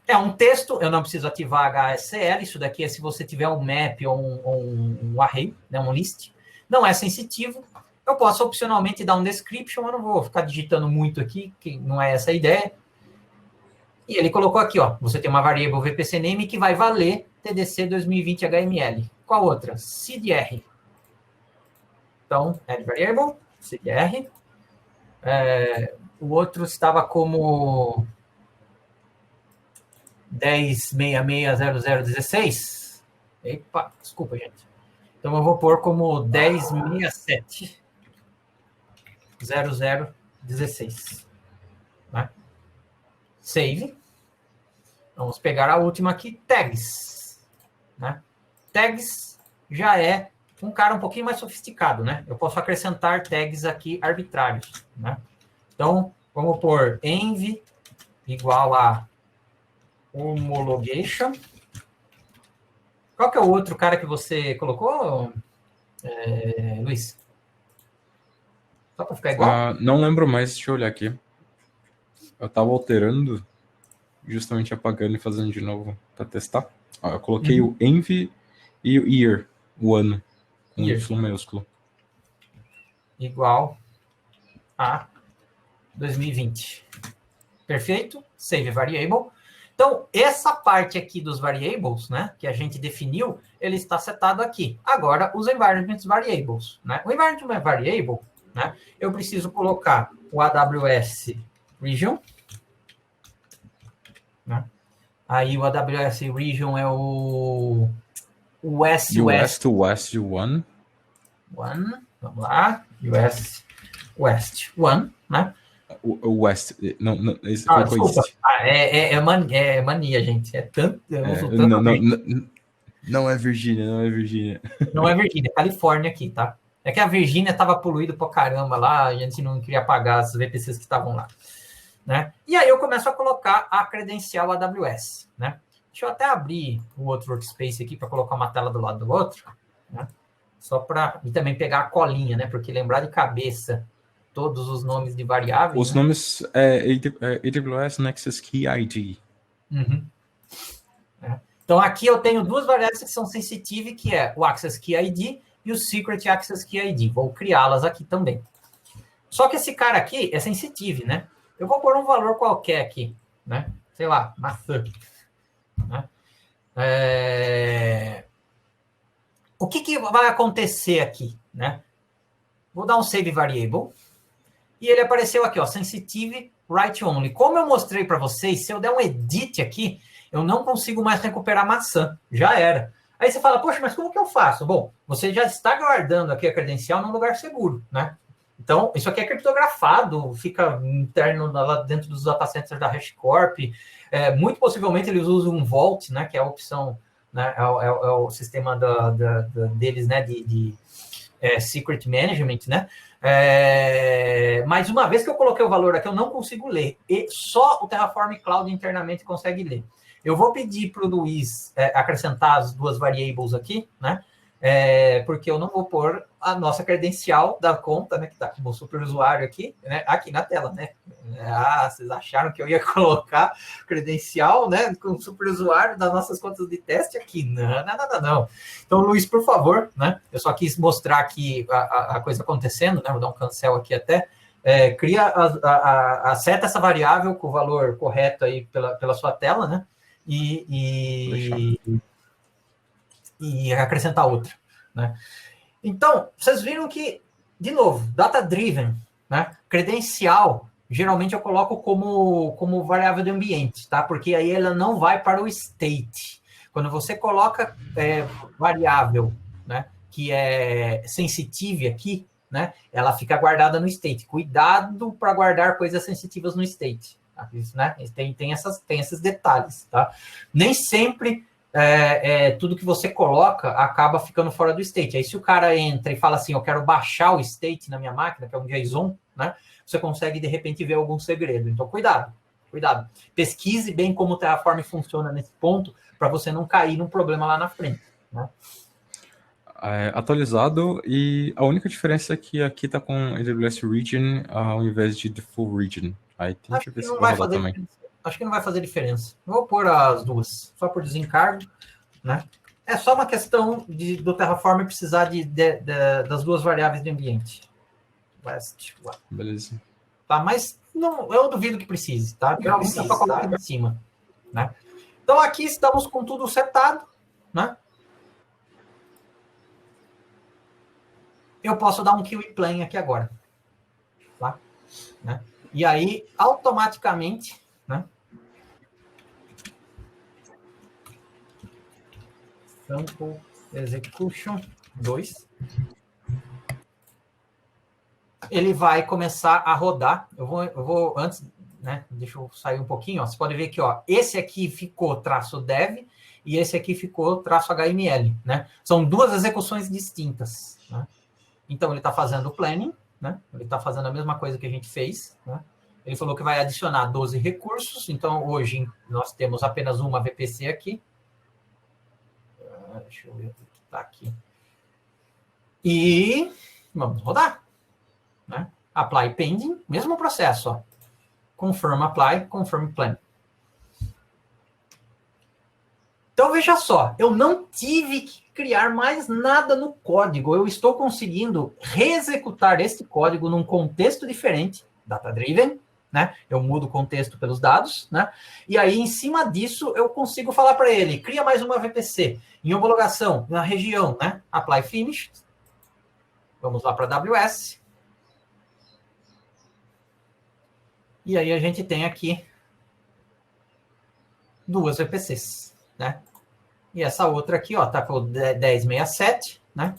B: É um texto, eu não preciso ativar HSL, isso daqui é se você tiver um map ou um array, né, um list. Não é sensitivo. Eu posso opcionalmente dar um description, eu não vou ficar digitando muito aqui, que não é essa a ideia. E ele colocou aqui, ó, você tem uma variable VPC name que vai valer TDC 2020 HML. Qual outra? CDR. Então, add variable, CDR. O outro estava como 10.66.00.16. Epa, desculpa, gente. Então, eu vou pôr como 10.67.00.16. Né? Save. Vamos pegar a última aqui, tags. Né? Tags já é um cara um pouquinho mais sofisticado, né? Eu posso acrescentar tags aqui arbitrários, né? Então, vamos pôr env igual a homologation. Qual que é o outro cara que você colocou, Luiz? Só para ficar igual?
D: Não lembro mais, deixa eu olhar aqui. Eu estava alterando, justamente apagando e fazendo de novo para testar. Eu coloquei o env e o year, o ano, com Y maiúsculo.
B: Igual a 2020. Perfeito? Save variable. Então, essa parte aqui dos variables, né, que a gente definiu, ele está setado aqui. Agora, os environment variables. Né? O environment variable, né, eu preciso colocar o AWS region. Né? Aí, o AWS region é o US
D: to West 1.
B: Vamos lá. US West 1, né?
D: O West, não esse foi
B: desculpa. É mania, gente. É tanto.
D: Não é Virgínia, não é Virgínia.
B: Não é Virgínia, é Califórnia aqui, tá? É que a Virgínia estava poluída pra caramba lá, a gente não queria apagar as VPCs que estavam lá. Né? E aí eu começo a colocar a credencial AWS. Né? Deixa eu até abrir o outro workspace aqui para colocar uma tela do lado do outro. Né? Só para. E também pegar a colinha, né? Porque lembrar de cabeça todos os nomes de variáveis.
D: Os nomes é AWS Nexus Key ID.
B: Uhum. Então, aqui eu tenho duas variáveis que são sensitive, que é o Access Key ID e o Secret Access Key ID. Vou criá-las aqui também. Só que esse cara aqui é sensitive, né? Eu vou pôr um valor qualquer aqui, né? Sei lá, maçã. Né? O que vai acontecer aqui, né? Vou dar um save variable. E ele apareceu aqui, ó, sensitive write only. Como eu mostrei para vocês, se eu der um edit aqui, eu não consigo mais recuperar maçã. Já era. Aí você fala, poxa, mas como que eu faço? Bom, você já está guardando aqui a credencial num lugar seguro, né? Então, isso aqui é criptografado, fica interno lá dentro dos data centers da HashiCorp. Muito possivelmente eles usam um Vault, né, que é a opção né? É o sistema deles, né? De secret management, né? Mas uma vez que eu coloquei o valor aqui, eu não consigo ler. E só o Terraform Cloud internamente consegue ler. Eu vou pedir para o Luiz acrescentar as duas variables aqui, né? Porque eu não vou pôr a nossa credencial da conta, né? Que está como superusuário aqui, né? Aqui na tela, né? Vocês acharam que eu ia colocar credencial, né? Com superusuário das nossas contas de teste aqui? Não. Então, Luiz, por favor, né? Eu só quis mostrar aqui a coisa acontecendo, né? Vou dar um cancel aqui até. Seta essa variável com o valor correto aí pela sua tela, né? E acrescentar outra, né? Então, vocês viram que, de novo, data-driven, né? Credencial, geralmente eu coloco como variável de ambiente, tá? Porque aí ela não vai para o state. Quando você coloca variável, né? Que é sensitive aqui, né? Ela fica guardada no state. Cuidado para guardar coisas sensitivas no state. Tá? Isso, né? Tem esses detalhes, tá? Nem sempre tudo que você coloca acaba ficando fora do state. Aí se o cara entra e fala assim, eu quero baixar o state na minha máquina, que é um JSON, né? Você consegue, de repente, ver algum segredo. Então, cuidado. Pesquise bem como o Terraform funciona nesse ponto, para você não cair num problema lá na frente, né?
D: Atualizado, e a única diferença é que aqui tá com AWS Region ao invés de The Full Region. Aí tem que ver se vai rodar também.
B: Acho que não vai fazer diferença. Vou pôr as duas, só por desencargo, né? É só uma questão do Terraform precisar das duas variáveis de ambiente.
D: Beleza.
B: Tá, mas não, eu duvido que precise, tá? Geralmente é só colocar em cima, né? Então aqui estamos com tudo setado, né? Eu posso dar um QE plan aqui agora, tá? Né? E aí, automaticamente, né? Sample Execution 2. Ele vai começar a rodar. Eu vou antes, né? Deixa eu sair um pouquinho. Ó. Você pode ver que, ó, esse aqui ficou -dev e esse aqui ficou -html, né? São duas execuções distintas, né? Então, ele está fazendo o planning, né? Ele está fazendo a mesma coisa que a gente fez, né? Ele falou que vai adicionar 12 recursos. Então, hoje, nós temos apenas uma VPC aqui. Deixa eu ver o que está aqui. E vamos rodar, né? Apply pending, mesmo processo, ó. Confirm apply, confirm plan. Então, veja só, eu não tive que criar mais nada no código. Eu estou conseguindo reexecutar esse código num contexto diferente, data-driven, né? Eu mudo o contexto pelos dados, né? E aí, em cima disso, eu consigo falar para ele, cria mais uma VPC. Em homologação, na região, né? Apply finish. Vamos lá para a AWS. E aí a gente tem aqui duas VPCs, né? E essa outra aqui, ó, tá com o 1067, né?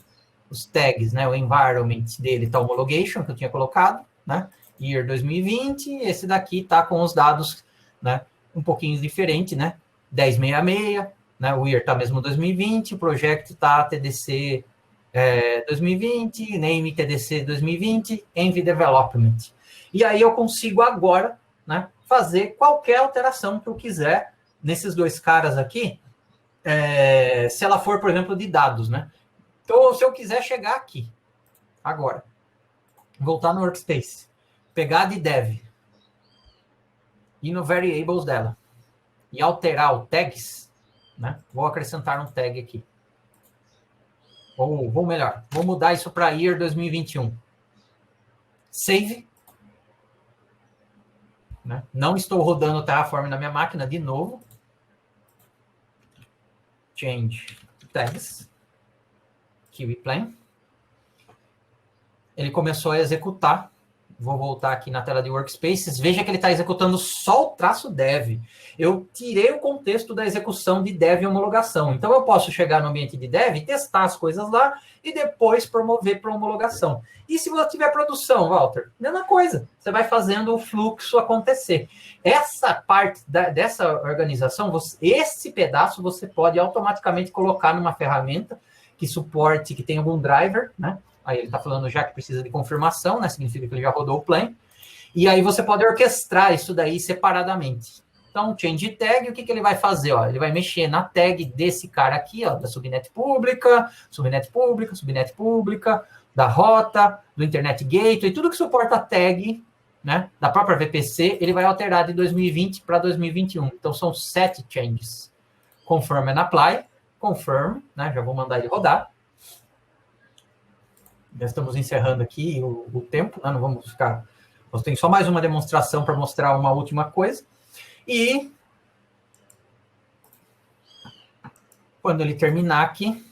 B: Os tags, né? O environment dele tá homologation, que eu tinha colocado, né? Year 2020, esse daqui tá com os dados, né? Um pouquinho diferente, né? 1066, né? O year tá mesmo 2020, o project tá TDC 2020, name TDC 2020, env development. E aí eu consigo agora, né? Fazer qualquer alteração que eu quiser nesses dois caras aqui, se ela for, por exemplo, de dados, né? Então, se eu quiser chegar aqui, agora, voltar no workspace, pegar de dev, ir no variables dela, e alterar o tags, né? Vou acrescentar um tag aqui. Ou vou melhor, vou mudar isso para year 2021. Save. Né? Não estou rodando o Terraform na minha máquina de novo. Change tags. QE plan. Ele começou a executar Vou voltar aqui na tela de Workspaces. Veja que ele está executando só o traço dev. Eu tirei o contexto da execução de dev e homologação. Então, eu posso chegar no ambiente de dev, testar as coisas lá e depois promover para homologação. E se você tiver produção, Walter? Mesma coisa. Você vai fazendo o fluxo acontecer. Essa parte dessa organização, esse pedaço você pode automaticamente colocar numa ferramenta que suporte, que tem algum driver, né? Aí ele está falando já que precisa de confirmação, né? Significa que ele já rodou o plan. E aí você pode orquestrar isso daí separadamente. Então, change tag, o que ele vai fazer? Ó, ele vai mexer na tag desse cara aqui, ó, da subnet pública, subnet pública, subnet pública, da rota, do internet gateway, tudo que suporta tag, né, da própria VPC, ele vai alterar de 2020 para 2021. Então, são 7 changes. Confirm and apply, confirm, né, já vou mandar ele rodar. Já estamos encerrando aqui o tempo, né? Não vamos ficar... Nós temos só mais uma demonstração para mostrar uma última coisa. E quando ele terminar aqui,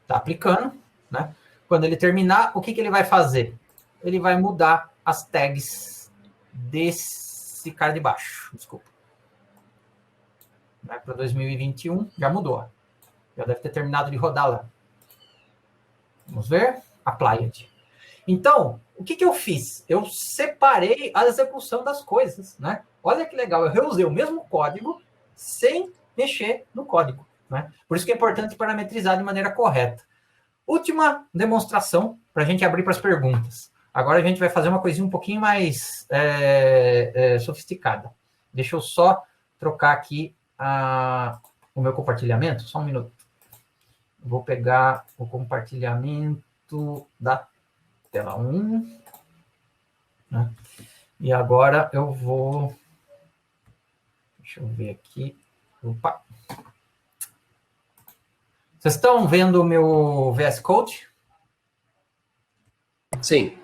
B: está aplicando, né? Quando ele terminar, o que ele vai fazer? Ele vai mudar as tags desse cara de baixo. Desculpa. Para 2021, já mudou. Já deve ter terminado de rodar lá. Vamos ver. Applied. Então, o que eu fiz? Eu separei a execução das coisas, né? Olha que legal, eu reusei o mesmo código sem mexer no código, né? Por isso que é importante parametrizar de maneira correta. Última demonstração para a gente abrir para as perguntas. Agora a gente vai fazer uma coisinha um pouquinho mais sofisticada. Deixa eu só trocar aqui o meu compartilhamento, só um minuto. Vou pegar o compartilhamento da tela 1, né? E agora eu vou... Deixa eu ver aqui. Opa! Vocês estão vendo o meu VS Code?
A: Sim.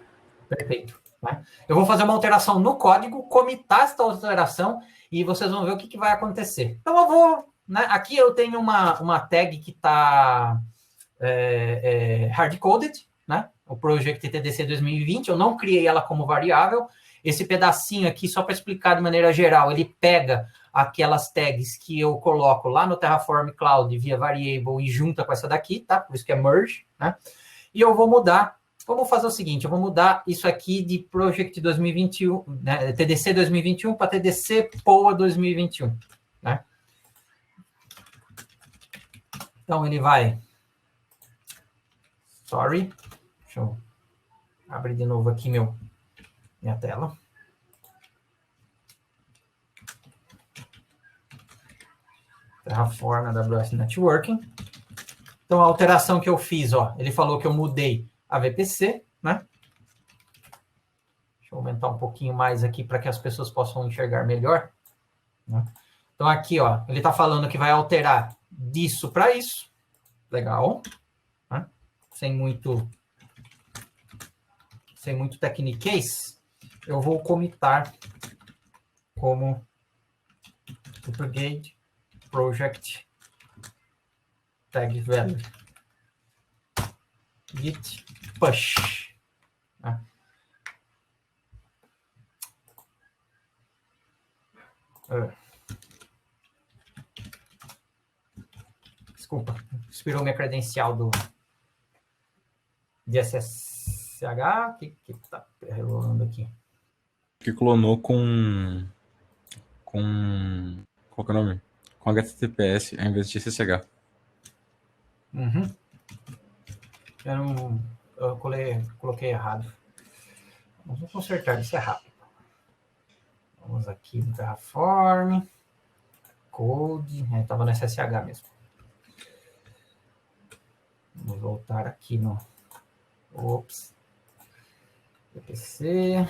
B: Perfeito. Né? Eu vou fazer uma alteração no código, comitar esta alteração e vocês vão ver o que vai acontecer. Então eu vou... Né? Aqui eu tenho uma tag que está... hard-coded, né? O Project TDC 2020, eu não criei ela como variável. Esse pedacinho aqui, só para explicar de maneira geral, ele pega aquelas tags que eu coloco lá no Terraform Cloud via variable e junta com essa daqui, tá? Por isso que é merge, né? E eu vou mudar, vamos fazer o seguinte, eu vou mudar isso aqui de Project 2021, né? TDC 2021 para TDC POA 2021, né? Então, ele vai... Sorry. Deixa eu abrir de novo aqui minha tela. Terraform AWS Networking. Então, a alteração que eu fiz, ó, ele falou que eu mudei a VPC, né? Deixa eu aumentar um pouquinho mais aqui para que as pessoas possam enxergar melhor, né? Então, aqui, ó, ele está falando que vai alterar disso para isso. Legal. Né? Sem muito techniquez, eu vou comitar como duplicate project tag value git push. Né? Desculpa, expirou minha credencial de SSH, que tá rolando aqui.
D: Que clonou com qual que é o nome? Com HTTPS ao invés de SSH.
B: Uhum. Eu coloquei errado. Vamos consertar, isso é rápido. Vamos aqui no Terraform. Code. Estava no SSH mesmo. Vamos voltar aqui no... Ops. VPC.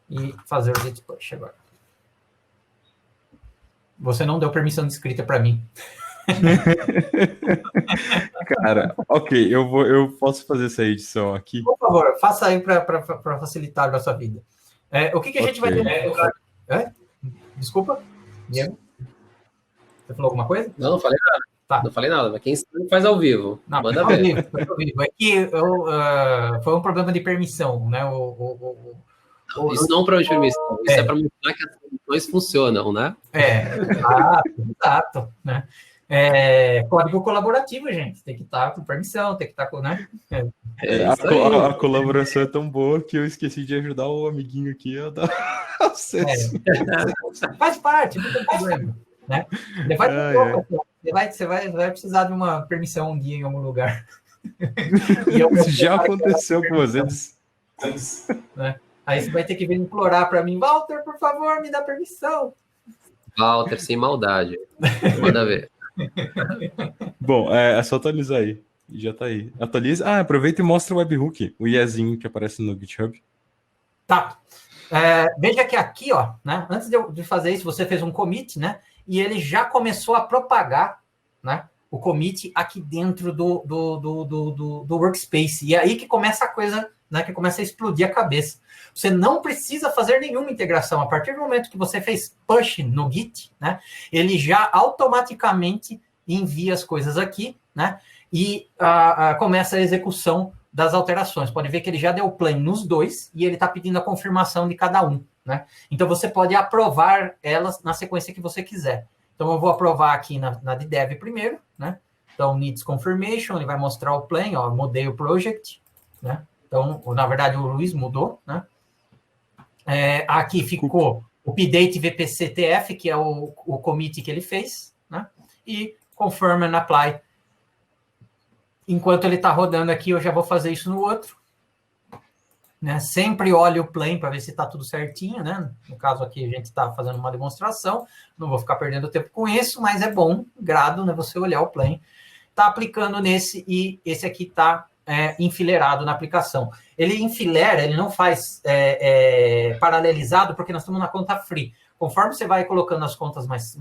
B: E fazer o git push agora. Você não deu permissão de escrita para mim.
D: Cara, ok, eu posso fazer essa edição aqui.
B: Por favor, faça aí para facilitar a nossa vida. O que a gente vai ter? Desculpa, Diego. Você falou alguma coisa?
A: Não falei nada.
B: Tá.
A: Não falei nada, mas quem sabe faz ao vivo.
B: Não,
A: Manda
B: faz ao
A: ver.
B: vivo, faz ao vivo. É que foi um problema de permissão, né?
A: Isso não é um problema de permissão, isso é para mostrar que as permissões funcionam, né?
B: Exato, né? Código colaborativo, gente. Tem que estar com permissão, tem que estar com, né?
D: A colaboração é tão boa que eu esqueci de ajudar o amiguinho aqui a dar acesso.
B: Faz parte, não tem problema, né? Você vai precisar de uma permissão um dia em algum lugar.
D: Isso já aconteceu com vocês.
B: Né? Aí você vai ter que vir implorar para mim, Walter, por favor, me dá permissão.
A: Walter, sem maldade. Manda ver.
D: Bom, é só atualizar aí. Já tá aí. Atualiza. Aproveita e mostra o webhook, o IEzinho que aparece no GitHub.
B: Tá. Veja que aqui, ó, né? Antes de fazer isso, você fez um commit, né? E ele já começou a propagar, né? O commit aqui dentro do workspace. E é aí que começa a coisa, né? Que começa a explodir a cabeça. Você não precisa fazer nenhuma integração. A partir do momento que você fez push no Git, né? Ele já automaticamente envia as coisas aqui, né? E começa a execução das alterações. Pode ver que ele já deu play nos dois e ele está pedindo a confirmação de cada um, né? Então, você pode aprovar elas na sequência que você quiser. Então, eu vou aprovar aqui na de dev primeiro, né? Então, needs confirmation, ele vai mostrar o plan, ó, mudei o project, né? Então, na verdade, o Luiz mudou, né? Aqui ficou o pdate vpctf, que é o commit que ele fez, né? E confirm and apply. Enquanto ele está rodando aqui, eu já vou fazer isso no outro. Né? Sempre olhe o plan para ver se está tudo certinho, né? No caso aqui, a gente está fazendo uma demonstração. Não vou ficar perdendo tempo com isso, mas é bom, grado, né? Você olhar o plan. Está aplicando nesse e esse aqui está enfileirado na aplicação. Ele enfileira, ele não faz paralelizado, porque nós estamos na conta free. Conforme você vai colocando as contas mais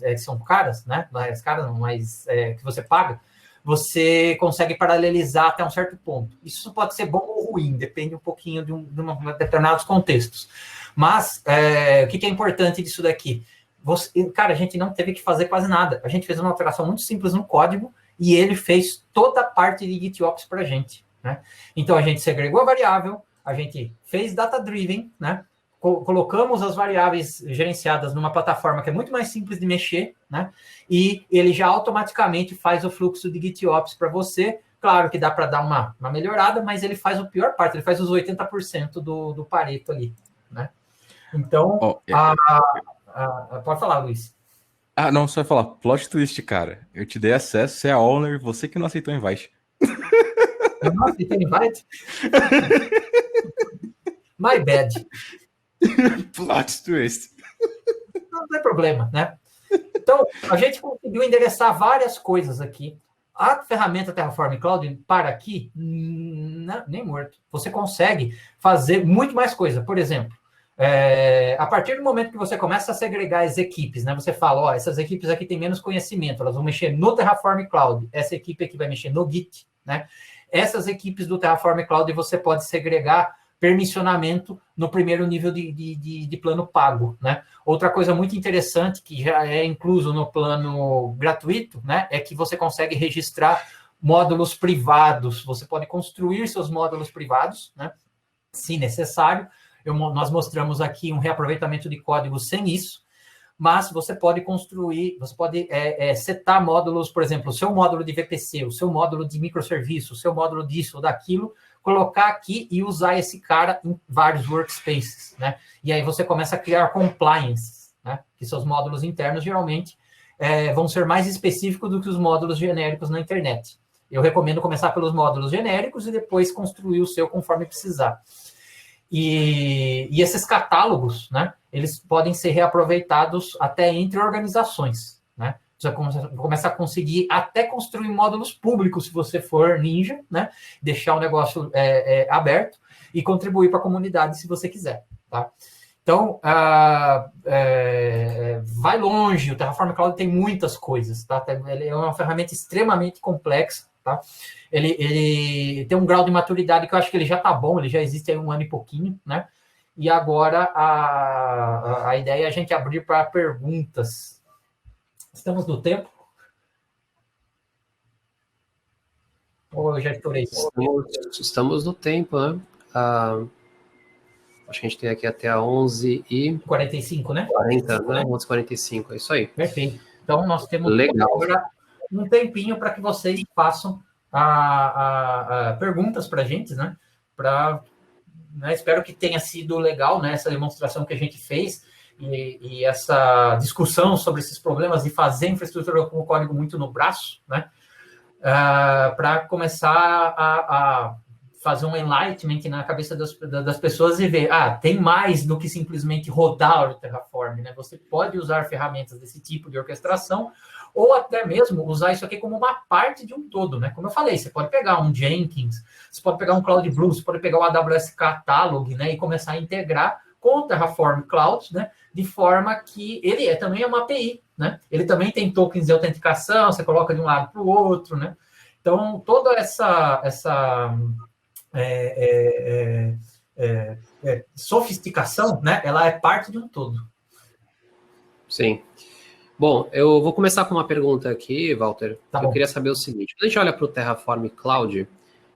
B: que são caras, né? Mais caras, não, mais que você paga, você consegue paralelizar até um certo ponto. Isso pode ser bom ou ruim, depende um pouquinho de determinados contextos. Mas, o que é importante disso daqui? Cara, a gente não teve que fazer quase nada. A gente fez uma alteração muito simples no código e ele fez toda a parte de GitOps para a gente, né? Então, a gente segregou a variável, a gente fez data-driven, né? Colocamos as variáveis gerenciadas numa plataforma que é muito mais simples de mexer, né? E ele já automaticamente faz o fluxo de GitOps para você. Claro que dá para dar uma melhorada, mas ele faz a pior parte, ele faz os 80% do Pareto ali, né? Então, pode falar, Luiz.
D: Não, só vai falar, plot twist, cara. Eu te dei acesso, você é a owner, você que não aceitou o invite.
B: Eu não aceitei o invite? My bad.
D: Plot twist.
B: Não tem problema, né? Então, a gente conseguiu endereçar várias coisas aqui. A ferramenta Terraform Cloud, para aqui, nem morto. Você consegue fazer muito mais coisa. Por exemplo, a partir do momento que você começa a segregar as equipes, né? Você fala, essas equipes aqui têm menos conhecimento, elas vão mexer no Terraform Cloud. Essa equipe aqui vai mexer no Git, né? Essas equipes do Terraform Cloud você pode segregar permissionamento no primeiro nível de plano pago, né? Outra coisa muito interessante, que já é incluso no plano gratuito, né? É que você consegue registrar módulos privados. Você pode construir seus módulos privados, né? Se necessário. Nós mostramos aqui um reaproveitamento de código sem isso, mas você pode construir, você pode setar módulos, por exemplo, o seu módulo de VPC, o seu módulo de microserviço, o seu módulo disso ou daquilo, colocar aqui e usar esse cara em vários workspaces, né? E aí você começa a criar compliance, né? Que seus módulos internos, geralmente, vão ser mais específicos do que os módulos genéricos na internet. Eu recomendo começar pelos módulos genéricos e depois construir o seu conforme precisar. E esses catálogos, né? Eles podem ser reaproveitados até entre organizações, né? Você começa a conseguir até construir módulos públicos, se você for ninja, né? Deixar o negócio aberto e contribuir para a comunidade, se você quiser, tá? Então, vai longe. O Terraform Cloud tem muitas coisas, tá? Ele é uma ferramenta extremamente complexa, tá? Ele tem um grau de maturidade que eu acho que ele já está bom, ele já existe aí 1 ano e pouquinho, né? E agora a ideia é a gente abrir para perguntas. Estamos no tempo? Ou eu já estourei?
A: Estamos no tempo, né? Acho que a gente tem aqui até a 11h45,
B: né?
A: 40, né? 11h45, é isso aí.
B: Perfeito. Então, nós temos
A: agora
B: um tempinho para que vocês façam perguntas para a gente, né? Espero que tenha sido legal, né? Essa demonstração que a gente fez e essa discussão sobre esses problemas de fazer infraestrutura com o código muito no braço, né? Para começar a fazer um enlightenment na cabeça das pessoas e ver, tem mais do que simplesmente rodar o Terraform, né? Você pode usar ferramentas desse tipo de orquestração ou até mesmo usar isso aqui como uma parte de um todo, né? Como eu falei, você pode pegar um Jenkins, você pode pegar um CloudBlue, você pode pegar o AWS Catalog, né? E começar a integrar com o Terraform Cloud, né? De forma que ele também é uma API, né? Ele também tem tokens de autenticação, você coloca de um lado para o outro, né? Então, toda essa sofisticação, né? Ela é parte de um todo.
A: Sim. Bom, eu vou começar com uma pergunta aqui, Walter.
B: Eu
A: queria saber o seguinte. Quando a gente olha para o Terraform Cloud,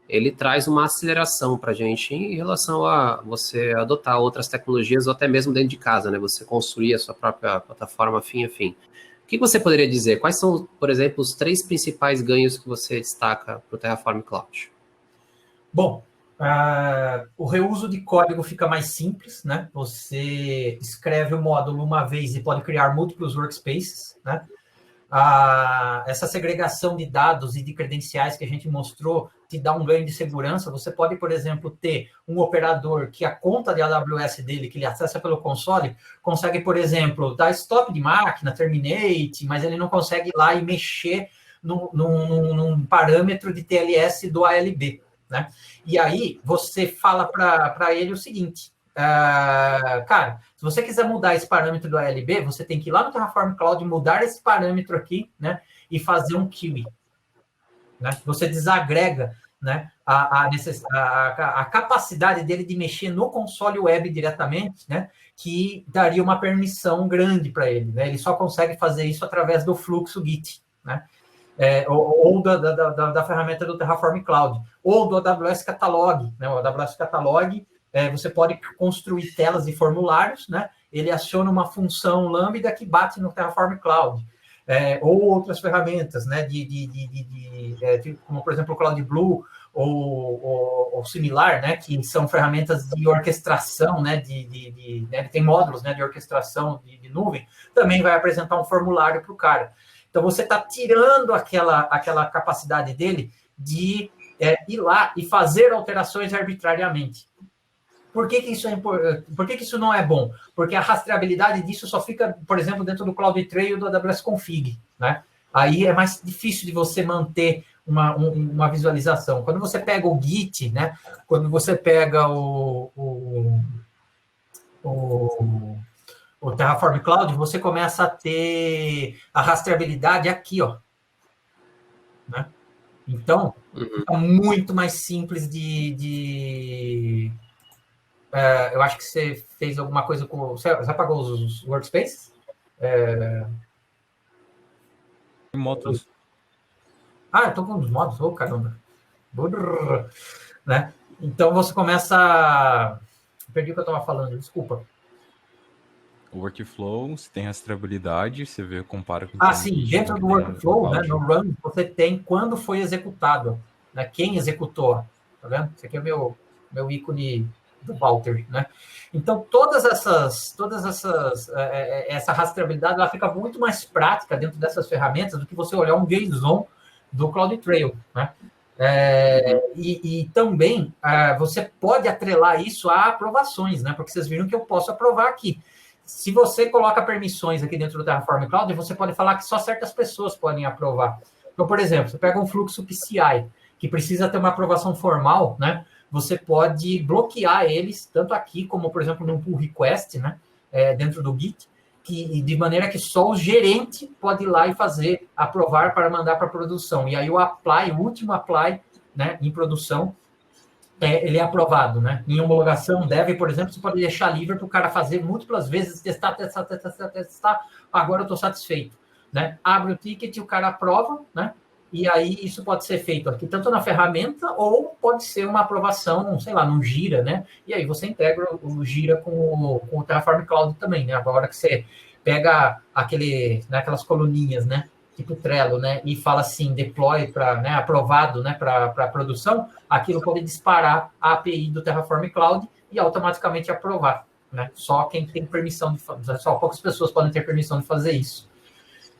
A: ele traz uma aceleração para a gente em relação a você adotar outras tecnologias ou até mesmo dentro de casa, né? Você construir a sua própria plataforma fim a fim. O que você poderia dizer? Quais são, por exemplo, os 3 principais ganhos que você destaca para o Terraform Cloud?
B: Bom, o reuso de código fica mais simples, né? Você escreve o módulo uma vez e pode criar múltiplos workspaces, né? Essa segregação de dados e de credenciais que a gente mostrou te dá um ganho de segurança. Você pode, por exemplo, ter um operador que a conta de AWS dele, que ele acessa pelo console, consegue, por exemplo, dar stop de máquina, terminate, mas ele não consegue ir lá e mexer num parâmetro de TLS do ALB, né? E aí você fala para ele o seguinte, cara, se você quiser mudar esse parâmetro do ALB, você tem que ir lá no Terraform Cloud, mudar esse parâmetro aqui, né, e fazer um queue, né? Você desagrega, né, a capacidade dele de mexer no console web diretamente, né, que daria uma permissão grande para ele, né? Ele só consegue fazer isso através do fluxo Git, né? Ou da ferramenta do Terraform Cloud, ou do AWS Catalog, né? O AWS Catalog, você pode construir telas e formulários, né? Ele aciona uma função lambda que bate no Terraform Cloud, ou outras ferramentas, né? Como, por exemplo, o CloudBlue ou similar, né? Que são ferramentas de orquestração, né? Né? Tem módulos, né? De orquestração de nuvem, também vai apresentar um formulário para o cara. Então, você está tirando aquela capacidade dele de ir lá e fazer alterações arbitrariamente. Por que isso é importante? Por que isso não é bom? Porque a rastreabilidade disso só fica, por exemplo, dentro do CloudTrail do AWS Config, né? Aí é mais difícil de você manter uma visualização. Quando você pega o Git, né? Quando você pega o Terraform Cloud, você começa a ter a rastreabilidade aqui, ó. Né? Então, é muito mais simples eu acho que você fez alguma coisa com... Você apagou os workspaces?
D: Motos.
B: Eu estou com os modos. Oh, caramba. Né? Então, você começa... Perdi o que eu estava falando, desculpa.
D: O workflow, você tem rastreabilidade, você vê, compara com...
B: sim, dentro do workflow, né, no run, você tem quando foi executado, né, quem executou, tá vendo? Esse aqui é o meu ícone do Walter, né? Então, essa rastreabilidade, ela fica muito mais prática dentro dessas ferramentas do que você olhar um JSON do CloudTrail, né? E também você pode atrelar isso a aprovações, né? Porque vocês viram que eu posso aprovar aqui. Se você coloca permissões aqui dentro do Terraform Cloud, você pode falar que só certas pessoas podem aprovar. Então, por exemplo, você pega um fluxo PCI, que precisa ter uma aprovação formal, né? Você pode bloquear eles, tanto aqui como, por exemplo, num pull request, né? Dentro do Git, de maneira que só o gerente pode ir lá e fazer aprovar para mandar para produção. E aí o último apply, né, em produção, ele é aprovado, né? Em homologação, por exemplo, você pode deixar livre para o cara fazer múltiplas vezes, testar, agora eu estou satisfeito, né? Abre o ticket, o cara aprova, né? E aí isso pode ser feito aqui tanto na ferramenta ou pode ser uma aprovação, sei lá, num Gira, né? E aí você integra o Gira com o Terraform Cloud também, né? Agora que você pega aquelas coluninhas, né? Tipo Trello, né? E fala assim, deploy para, né? Aprovado, né? Para produção, aquilo pode disparar a API do Terraform Cloud e automaticamente aprovar, né? Só quem tem permissão de fazer, só poucas pessoas podem ter permissão de fazer isso.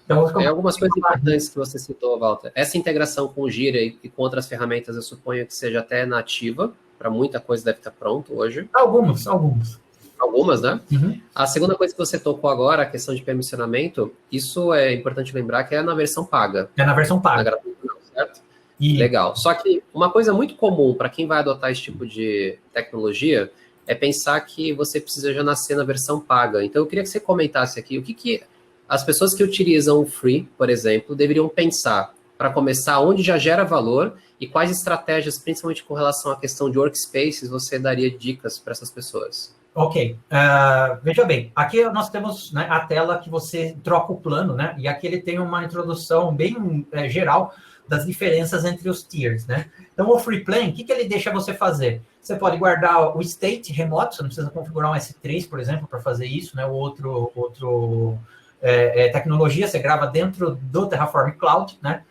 B: Então,
A: Tem algumas coisas importantes que você citou, Walter. Essa integração com o Gira e com outras ferramentas, eu suponho que seja até nativa, para muita coisa deve estar pronto hoje.
B: Algumas.
A: Algumas, né?
B: Uhum.
A: A segunda coisa que você tocou agora, a questão de permissionamento, isso é importante lembrar que é na versão paga.
B: É na versão paga.
A: Na gratuita não, certo?
B: E...
A: Legal. Só que uma coisa muito comum para quem vai adotar esse tipo de tecnologia é pensar que você precisa já nascer na versão paga. Então, eu queria que você comentasse aqui o que as pessoas que utilizam o Free, por exemplo, deveriam pensar para começar, onde já gera valor e quais estratégias, principalmente com relação à questão de workspaces, você daria dicas para essas pessoas?
B: Ok. Veja bem, aqui nós temos, né, a tela que você troca o plano, né? E aqui ele tem uma introdução bem geral das diferenças entre os tiers, né? Então, o Free Plan, o que ele deixa você fazer? Você pode guardar o state remoto, você não precisa configurar um S3, por exemplo, para fazer isso, né? O outro tecnologia, você grava dentro do Terraform Cloud, né?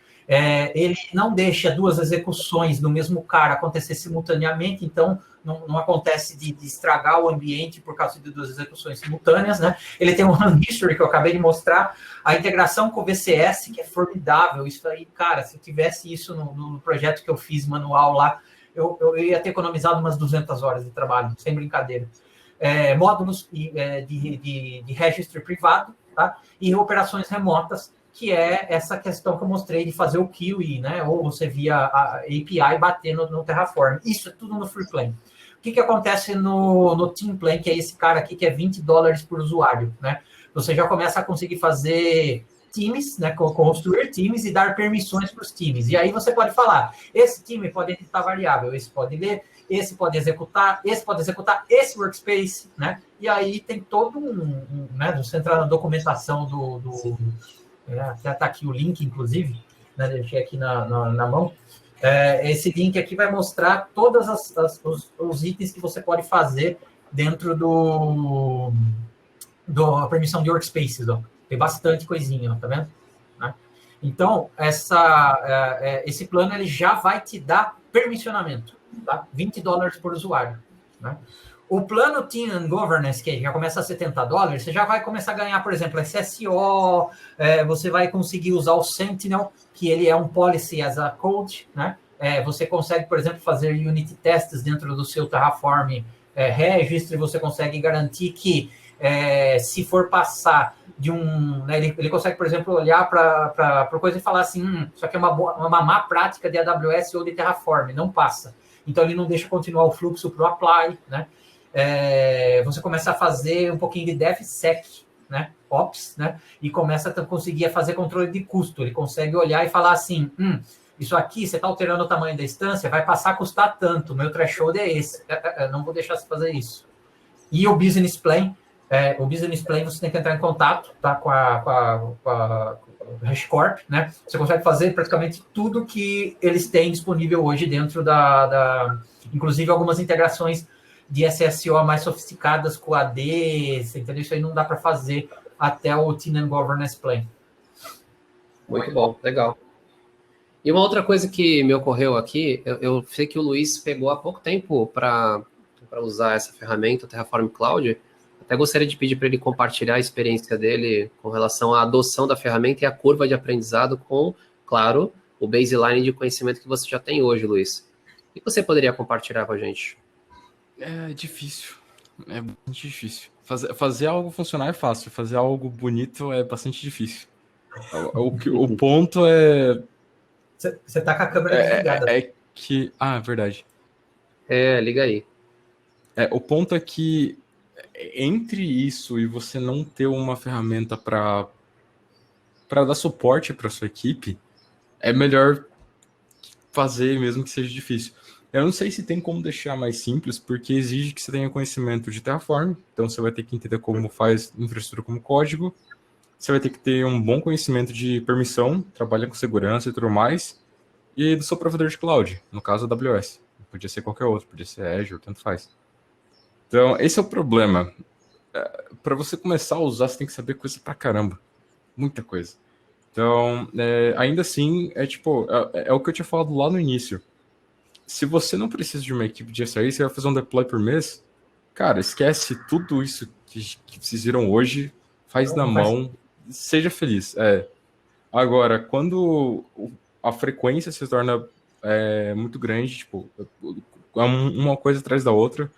B: Ele não deixa duas execuções do mesmo cara acontecer simultaneamente, então não acontece de estragar o ambiente por causa de duas execuções simultâneas, né? Ele tem um run history que eu acabei de mostrar, a integração com o VCS, que é formidável. Isso aí, cara, se eu tivesse isso no projeto que eu fiz manual lá, eu ia ter economizado umas 200 horas de trabalho, sem brincadeira. Módulos de registro privado, tá? E operações remotas, que é essa questão que eu mostrei de fazer o QE, né? Ou você via a API bater no Terraform. Isso é tudo no Free Plan. O que acontece no Team Plan, que é esse cara aqui, que é $20 por usuário, né? Você já começa a conseguir fazer times, né? Construir times e dar permissões para os times. E aí você pode falar, esse time pode editar variável, esse pode ler, esse pode executar esse workspace, né? E aí tem todo né? Você entrar na documentação até está aqui o link, inclusive, né? Deixei aqui na mão. Esse link aqui vai mostrar todos os itens que você pode fazer dentro da permissão de workspaces. Ó. Tem bastante coisinha, ó, tá vendo? Né? Então, esse plano ele já vai te dar permissionamento, tá? $20 por usuário. Né? O plano Team and Governance, que já começa a $70, você já vai começar a ganhar, por exemplo, SSO, você vai conseguir usar o Sentinel, que ele é um Policy as a Code, né? Você consegue, por exemplo, fazer unit tests dentro do seu Terraform registro, e você consegue garantir que, se for passar de né, ele consegue, por exemplo, olhar para coisa e falar assim, isso aqui é uma má prática de AWS ou de Terraform, não passa. Então, ele não deixa continuar o fluxo para o apply, né? Você começa a fazer um pouquinho de DevSec, né? Ops, né? E começa a conseguir fazer controle de custo. Ele consegue olhar e falar assim, isso aqui, você está alterando o tamanho da instância, vai passar a custar tanto, meu threshold é esse, não vou deixar você fazer isso. E o Business Plan, você tem que entrar em contato, tá, com a HashiCorp, né? Você consegue fazer praticamente tudo que eles têm disponível hoje dentro inclusive algumas integrações de SSO mais sofisticadas com AD, entendeu? Isso aí não dá para fazer até o Team and Governance Plan.
A: Muito bom, legal. E uma outra coisa que me ocorreu aqui, eu sei que o Luiz pegou há pouco tempo para usar essa ferramenta, o Terraform Cloud. Até gostaria de pedir para ele compartilhar a experiência dele com relação à adoção da ferramenta e a curva de aprendizado com, claro, o baseline de conhecimento que você já tem hoje, Luiz. O que você poderia compartilhar com a gente?
D: É difícil. É bastante difícil. Fazer algo funcionar é fácil. Fazer algo bonito é bastante difícil. O ponto é...
B: Você tá com a câmera desligada.
D: É verdade.
A: Liga aí.
D: O ponto é que entre isso e você não ter uma ferramenta para dar suporte para sua equipe, é melhor fazer mesmo que seja difícil. Eu não sei se tem como deixar mais simples, porque exige que você tenha conhecimento de Terraform, então você vai ter que entender como faz infraestrutura como código, você vai ter que ter um bom conhecimento de permissão, trabalhar com segurança e tudo mais, e do seu provedor de cloud, no caso a AWS. Podia ser qualquer outro, podia ser Azure, tanto faz. Então, esse é o problema. Para você começar a usar, você tem que saber coisa pra caramba. Muita coisa. Então, ainda assim, é o que eu tinha falado lá no início. Se você não precisa de uma equipe de SRE, você vai fazer um deploy por mês, cara, esquece tudo isso que vocês viram hoje, faz na mão, seja feliz. Agora, quando a frequência se torna muito grande, tipo, uma coisa atrás da outra,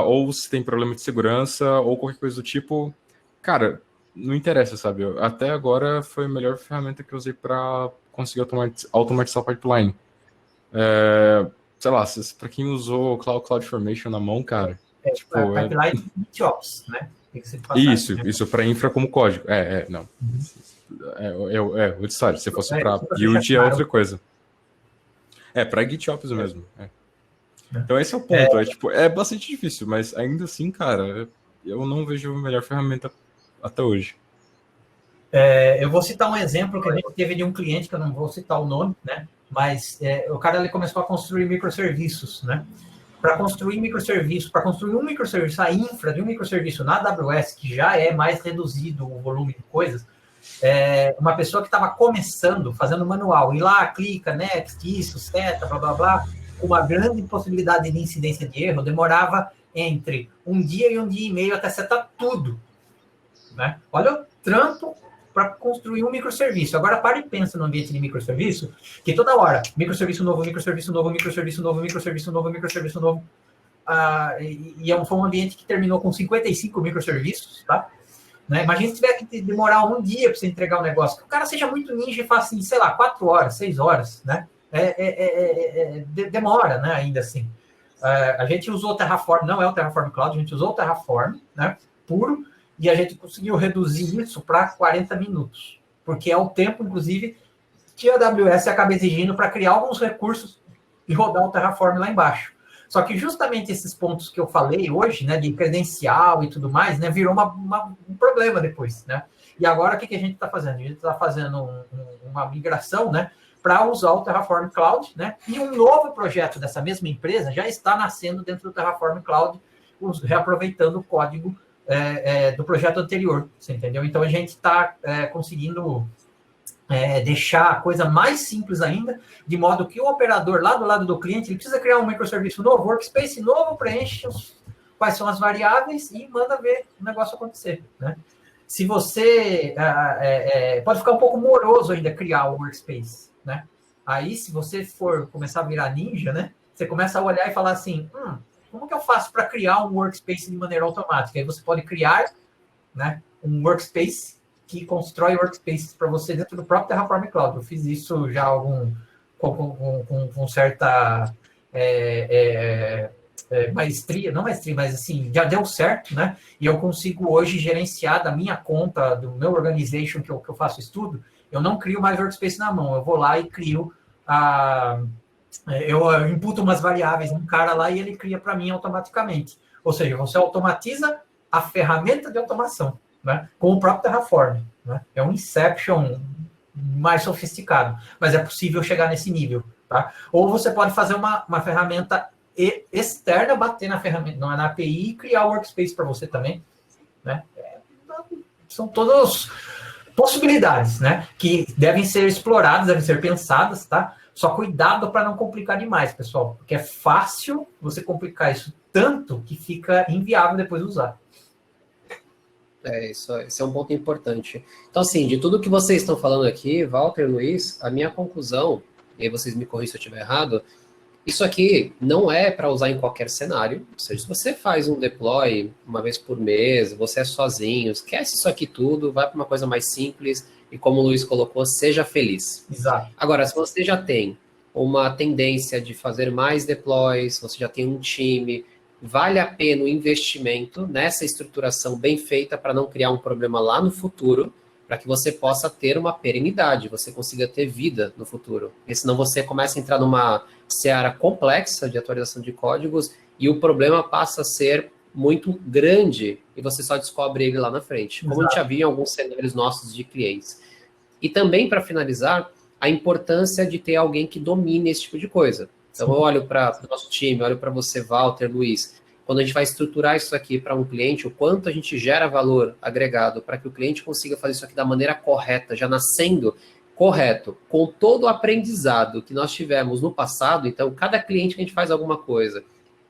D: ou se tem problema de segurança, ou qualquer coisa do tipo, cara, não interessa, sabe? Até agora foi a melhor ferramenta que eu usei para conseguir automatizar o pipeline. Sei lá, para quem usou CloudFormation na mão, cara.
B: Pipeline GitOps, né? Tem que ser
D: isso para infra como código. Não. Outra história. Se fosse para build, é outra coisa. Para GitOps mesmo. Então esse é o ponto. É bastante difícil, mas ainda assim, cara, eu não vejo a melhor ferramenta até hoje.
B: Eu vou citar um exemplo que a gente teve de um cliente, que eu não vou citar o nome, né? Mas o cara ele começou a construir microserviços, né? Para construir microserviço, para construir um microserviço, a infra de um microserviço na AWS, que já é mais reduzido o volume de coisas, uma pessoa que estava começando, fazendo manual, ir lá, clica, next, isso, seta, blá, blá, blá, com uma grande possibilidade de incidência de erro, demorava entre 1 dia e 1 dia e meio até setar tudo, né? Olha o trampo para construir um microserviço. Agora, para e pensa no ambiente de microserviço, que toda hora, microserviço novo, microserviço novo, microserviço novo, microserviço novo, microserviço novo. Foi um ambiente que terminou com 55 microserviços, tá? Né? Imagina se tiver que demorar 1 dia para você entregar um negócio. Que o cara seja muito ninja e faça, assim, sei lá, 4 horas, 6 horas, né? Demora, né? Ainda assim. A gente usou o Terraform, não é o Terraform Cloud, a gente usou o Terraform, né? Puro, e a gente conseguiu reduzir isso para 40 minutos, porque é o tempo, inclusive, que a AWS acaba exigindo para criar alguns recursos e rodar o Terraform lá embaixo. Só que justamente esses pontos que eu falei hoje, né, de credencial e tudo mais, né, virou um problema depois, né? E agora o que a gente está fazendo? A gente está fazendo uma migração, né, para usar o Terraform Cloud, né? E um novo projeto dessa mesma empresa já está nascendo dentro do Terraform Cloud, reaproveitando o código do projeto anterior, você entendeu? Então, a gente está conseguindo deixar a coisa mais simples ainda, de modo que o operador lá do lado do cliente, ele precisa criar um microserviço novo, workspace novo, preenche quais são as variáveis e manda ver o negócio acontecer, né? Se você... pode ficar um pouco moroso ainda criar o workspace, né? Aí, se você for começar a virar ninja, né? Você começa a olhar e falar assim, como que eu faço para criar um workspace de maneira automática? Aí você pode criar, né, um workspace que constrói workspaces para você dentro do próprio Terraform Cloud. Eu fiz isso já com certa maestria, não maestria, mas assim, já deu certo, né? E eu consigo hoje gerenciar da minha conta, do meu organization que eu faço estudo, eu não crio mais workspace na mão, eu vou lá e crio eu imputo umas variáveis num cara lá e ele cria para mim automaticamente. Ou seja, você automatiza a ferramenta de automação, né, com o próprio Terraform, né? É um Inception mais sofisticado, mas é possível chegar nesse nível, tá? Ou você pode fazer uma ferramenta externa, bater na ferramenta, não é na API, e criar o workspace para você também, né? São todas possibilidades, né, que devem ser exploradas, devem ser pensadas, tá? Só cuidado para não complicar demais, pessoal, porque é fácil você complicar isso tanto que fica inviável depois usar.
A: Esse é um ponto importante. Então, assim, de tudo que vocês estão falando aqui, Walter, Luiz, a minha conclusão, e aí vocês me corrigem se eu estiver errado, isso aqui não é para usar em qualquer cenário. Ou seja, se você faz um deploy uma vez por mês, você é sozinho, esquece isso aqui tudo, vai para uma coisa mais simples e, como o Luiz colocou, seja feliz.
B: Exato.
A: Agora, se você já tem uma tendência de fazer mais deploys, você já tem um time, vale a pena o investimento nessa estruturação bem feita para não criar um problema lá no futuro, para que você possa ter uma perenidade, você consiga ter vida no futuro. Porque senão você começa a entrar numa seara complexa de atualização de códigos e o problema passa a ser muito grande e você só descobre ele lá na frente, como a gente já viu em alguns cenários nossos de clientes. E também, para finalizar, a importância de ter alguém que domine esse tipo de coisa. Então, eu olho para o nosso time, olho para você, Walter, Luiz, quando a gente vai estruturar isso aqui para um cliente, o quanto a gente gera valor agregado para que o cliente consiga fazer isso aqui da maneira correta, já nascendo correto, com todo o aprendizado que nós tivemos no passado. Então, cada cliente que a gente faz alguma coisa,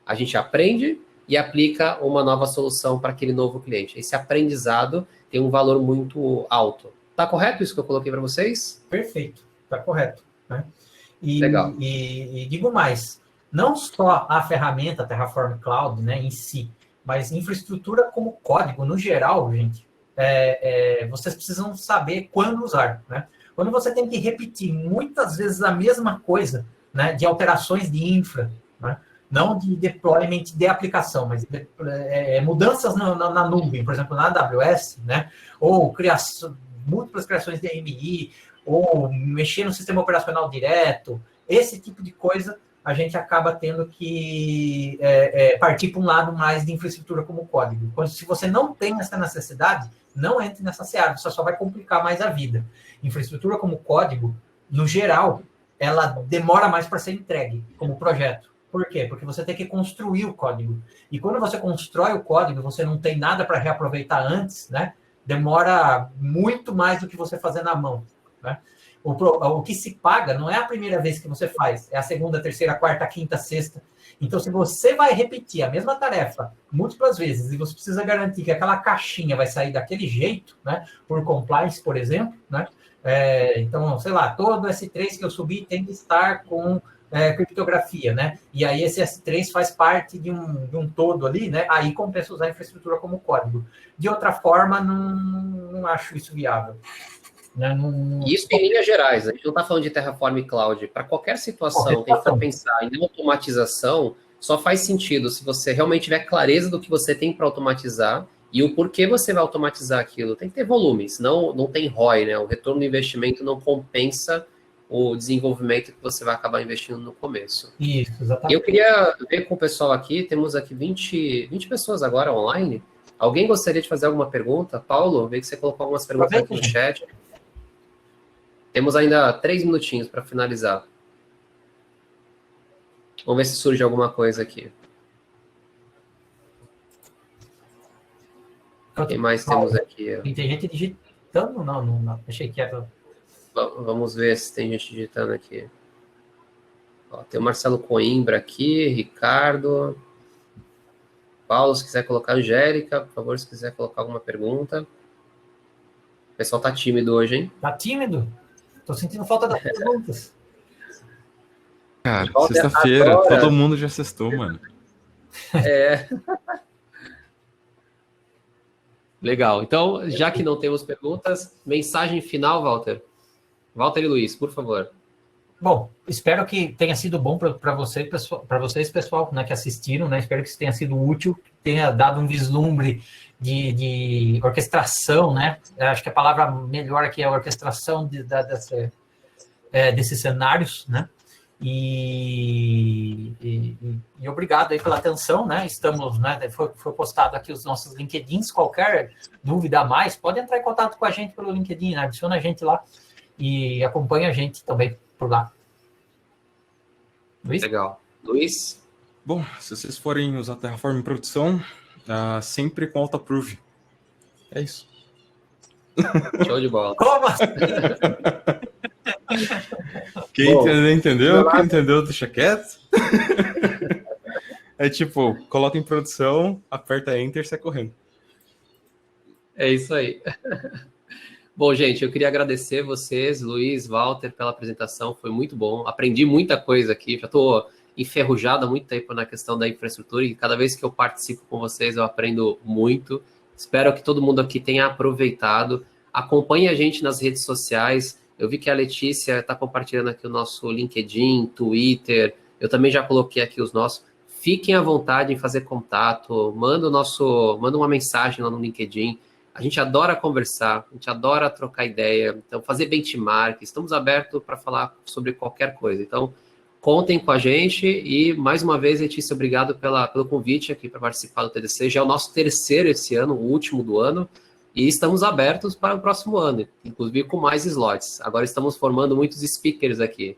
A: a gente aprende e aplica uma nova solução para aquele novo cliente. Esse aprendizado tem um valor muito alto. Tá correto isso que eu coloquei para vocês?
B: Perfeito, tá correto. Né?
A: Legal.
B: E digo mais, não só a ferramenta Terraform Cloud, né, em si, mas infraestrutura como código, no geral, gente, vocês precisam saber quando usar. Né? Quando você tem que repetir muitas vezes a mesma coisa, né, de alterações de infra, né, não de deployment de aplicação, mas mudanças na nuvem, por exemplo, na AWS, né, ou múltiplas criações de AMI, ou mexer no sistema operacional direto, esse tipo de coisa, a gente acaba tendo que partir para um lado mais de infraestrutura como código. Se você não tem essa necessidade, não entre nessa seara, você só vai complicar mais a vida. Infraestrutura como código, no geral, ela demora mais para ser entregue como projeto. Por quê? Porque você tem que construir o código. E quando você constrói o código, você não tem nada para reaproveitar antes, né? Demora muito mais do que você fazer na mão. Né? O que se paga não é a primeira vez que você faz, é a segunda, terceira, quarta, quinta, sexta. Então, se você vai repetir a mesma tarefa múltiplas vezes e você precisa garantir que aquela caixinha vai sair daquele jeito, né? Por compliance, por exemplo, né? Então, sei lá, todo S3 que eu subir tem que estar com criptografia, né? E aí esse S3 faz parte de um todo ali, né? Aí compensa usar a infraestrutura como código. De outra forma, não acho isso viável. Né?
A: Isso em linhas gerais, a gente não está falando de Terraform Cloud. Para qualquer situação que a gente for pensar em automatização, só faz sentido se você realmente tiver clareza do que você tem para automatizar e o porquê você vai automatizar aquilo. Tem que ter volume, senão não tem ROI, né? O retorno do investimento não compensa o desenvolvimento que você vai acabar investindo no começo.
B: Isso, exatamente.
A: Eu queria ver com o pessoal aqui, temos aqui 20 pessoas agora online. Alguém gostaria de fazer alguma pergunta? Paulo, vê que você colocou algumas perguntas aqui no chat. Temos ainda 3 minutinhos para finalizar. Vamos ver se surge alguma coisa aqui. O que mais temos aqui?
B: Tem gente digitando? Não. Achei que era...
A: Vamos ver se tem gente digitando aqui. Ó, tem o Marcelo Coimbra aqui, Ricardo. Paulo, se quiser colocar. Angélica, por favor, se quiser colocar alguma pergunta. O pessoal tá tímido hoje, hein?
B: Tá tímido? Tô sentindo falta das perguntas.
D: Cara, sexta-feira, todo mundo já sextou, mano.
A: Legal. Então, já que não temos perguntas, mensagem final, Walter. Walter e Luiz, por favor.
B: Bom, espero que tenha sido bom para vocês, pessoal, né, que assistiram, né? Espero que isso tenha sido útil, tenha dado um vislumbre de orquestração, né? Acho que a palavra melhor aqui é a orquestração desses cenários, né? E obrigado aí pela atenção, né? Estamos, né? Foi postado aqui os nossos LinkedIns. Qualquer dúvida a mais, pode entrar em contato com a gente pelo LinkedIn, né? Adiciona a gente lá e acompanha a gente também por lá. Luiz?
A: Legal. Luiz?
D: Bom, se vocês forem usar Terraform em produção, sempre com auto-approve. É isso.
A: Show de bola.
B: Como assim?
D: Quem entendeu, entendeu. Quem entendeu, deixa quieto. É tipo, coloca em produção, aperta Enter e sai correndo.
A: É isso aí. Bom, gente, eu queria agradecer vocês, Luiz, Walter, pela apresentação. Foi muito bom. Aprendi muita coisa aqui. Já estou enferrujado há muito tempo na questão da infraestrutura e cada vez que eu participo com vocês eu aprendo muito. Espero que todo mundo aqui tenha aproveitado. Acompanhe a gente nas redes sociais. Eu vi que a Letícia está compartilhando aqui o nosso LinkedIn, Twitter. Eu também já coloquei aqui os nossos. Fiquem à vontade em fazer contato. Manda uma mensagem lá no LinkedIn. A gente adora conversar, a gente adora trocar ideia, então fazer benchmark. Estamos abertos para falar sobre qualquer coisa. Então, contem com a gente e, mais uma vez, Letícia, obrigado pelo convite aqui para participar do TDC. Já é o nosso terceiro esse ano, o último do ano, e estamos abertos para o próximo ano, inclusive com mais slots. Agora estamos formando muitos speakers aqui.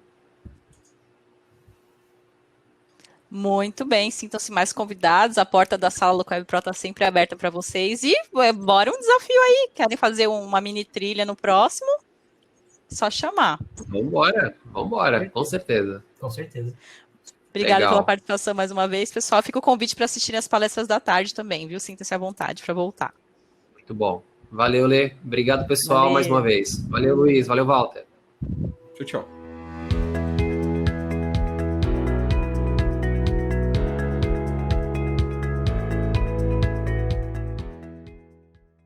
E: Muito bem, sintam-se mais convidados. A porta da sala Local Web Pro está sempre aberta para vocês. E bora um desafio aí. Querem fazer uma mini trilha no próximo? Só chamar.
A: Vambora, com certeza.
B: Com certeza.
E: Obrigada
A: Legal.
E: pela participação mais uma vez, pessoal. Fica o convite para assistirem as palestras da tarde também, viu? Sinta-se à vontade para voltar.
A: Muito bom. Valeu, Lê. Obrigado, pessoal,
E: Valeu.
A: mais uma vez. Valeu, Luiz. Valeu, Walter.
D: Tchau, tchau.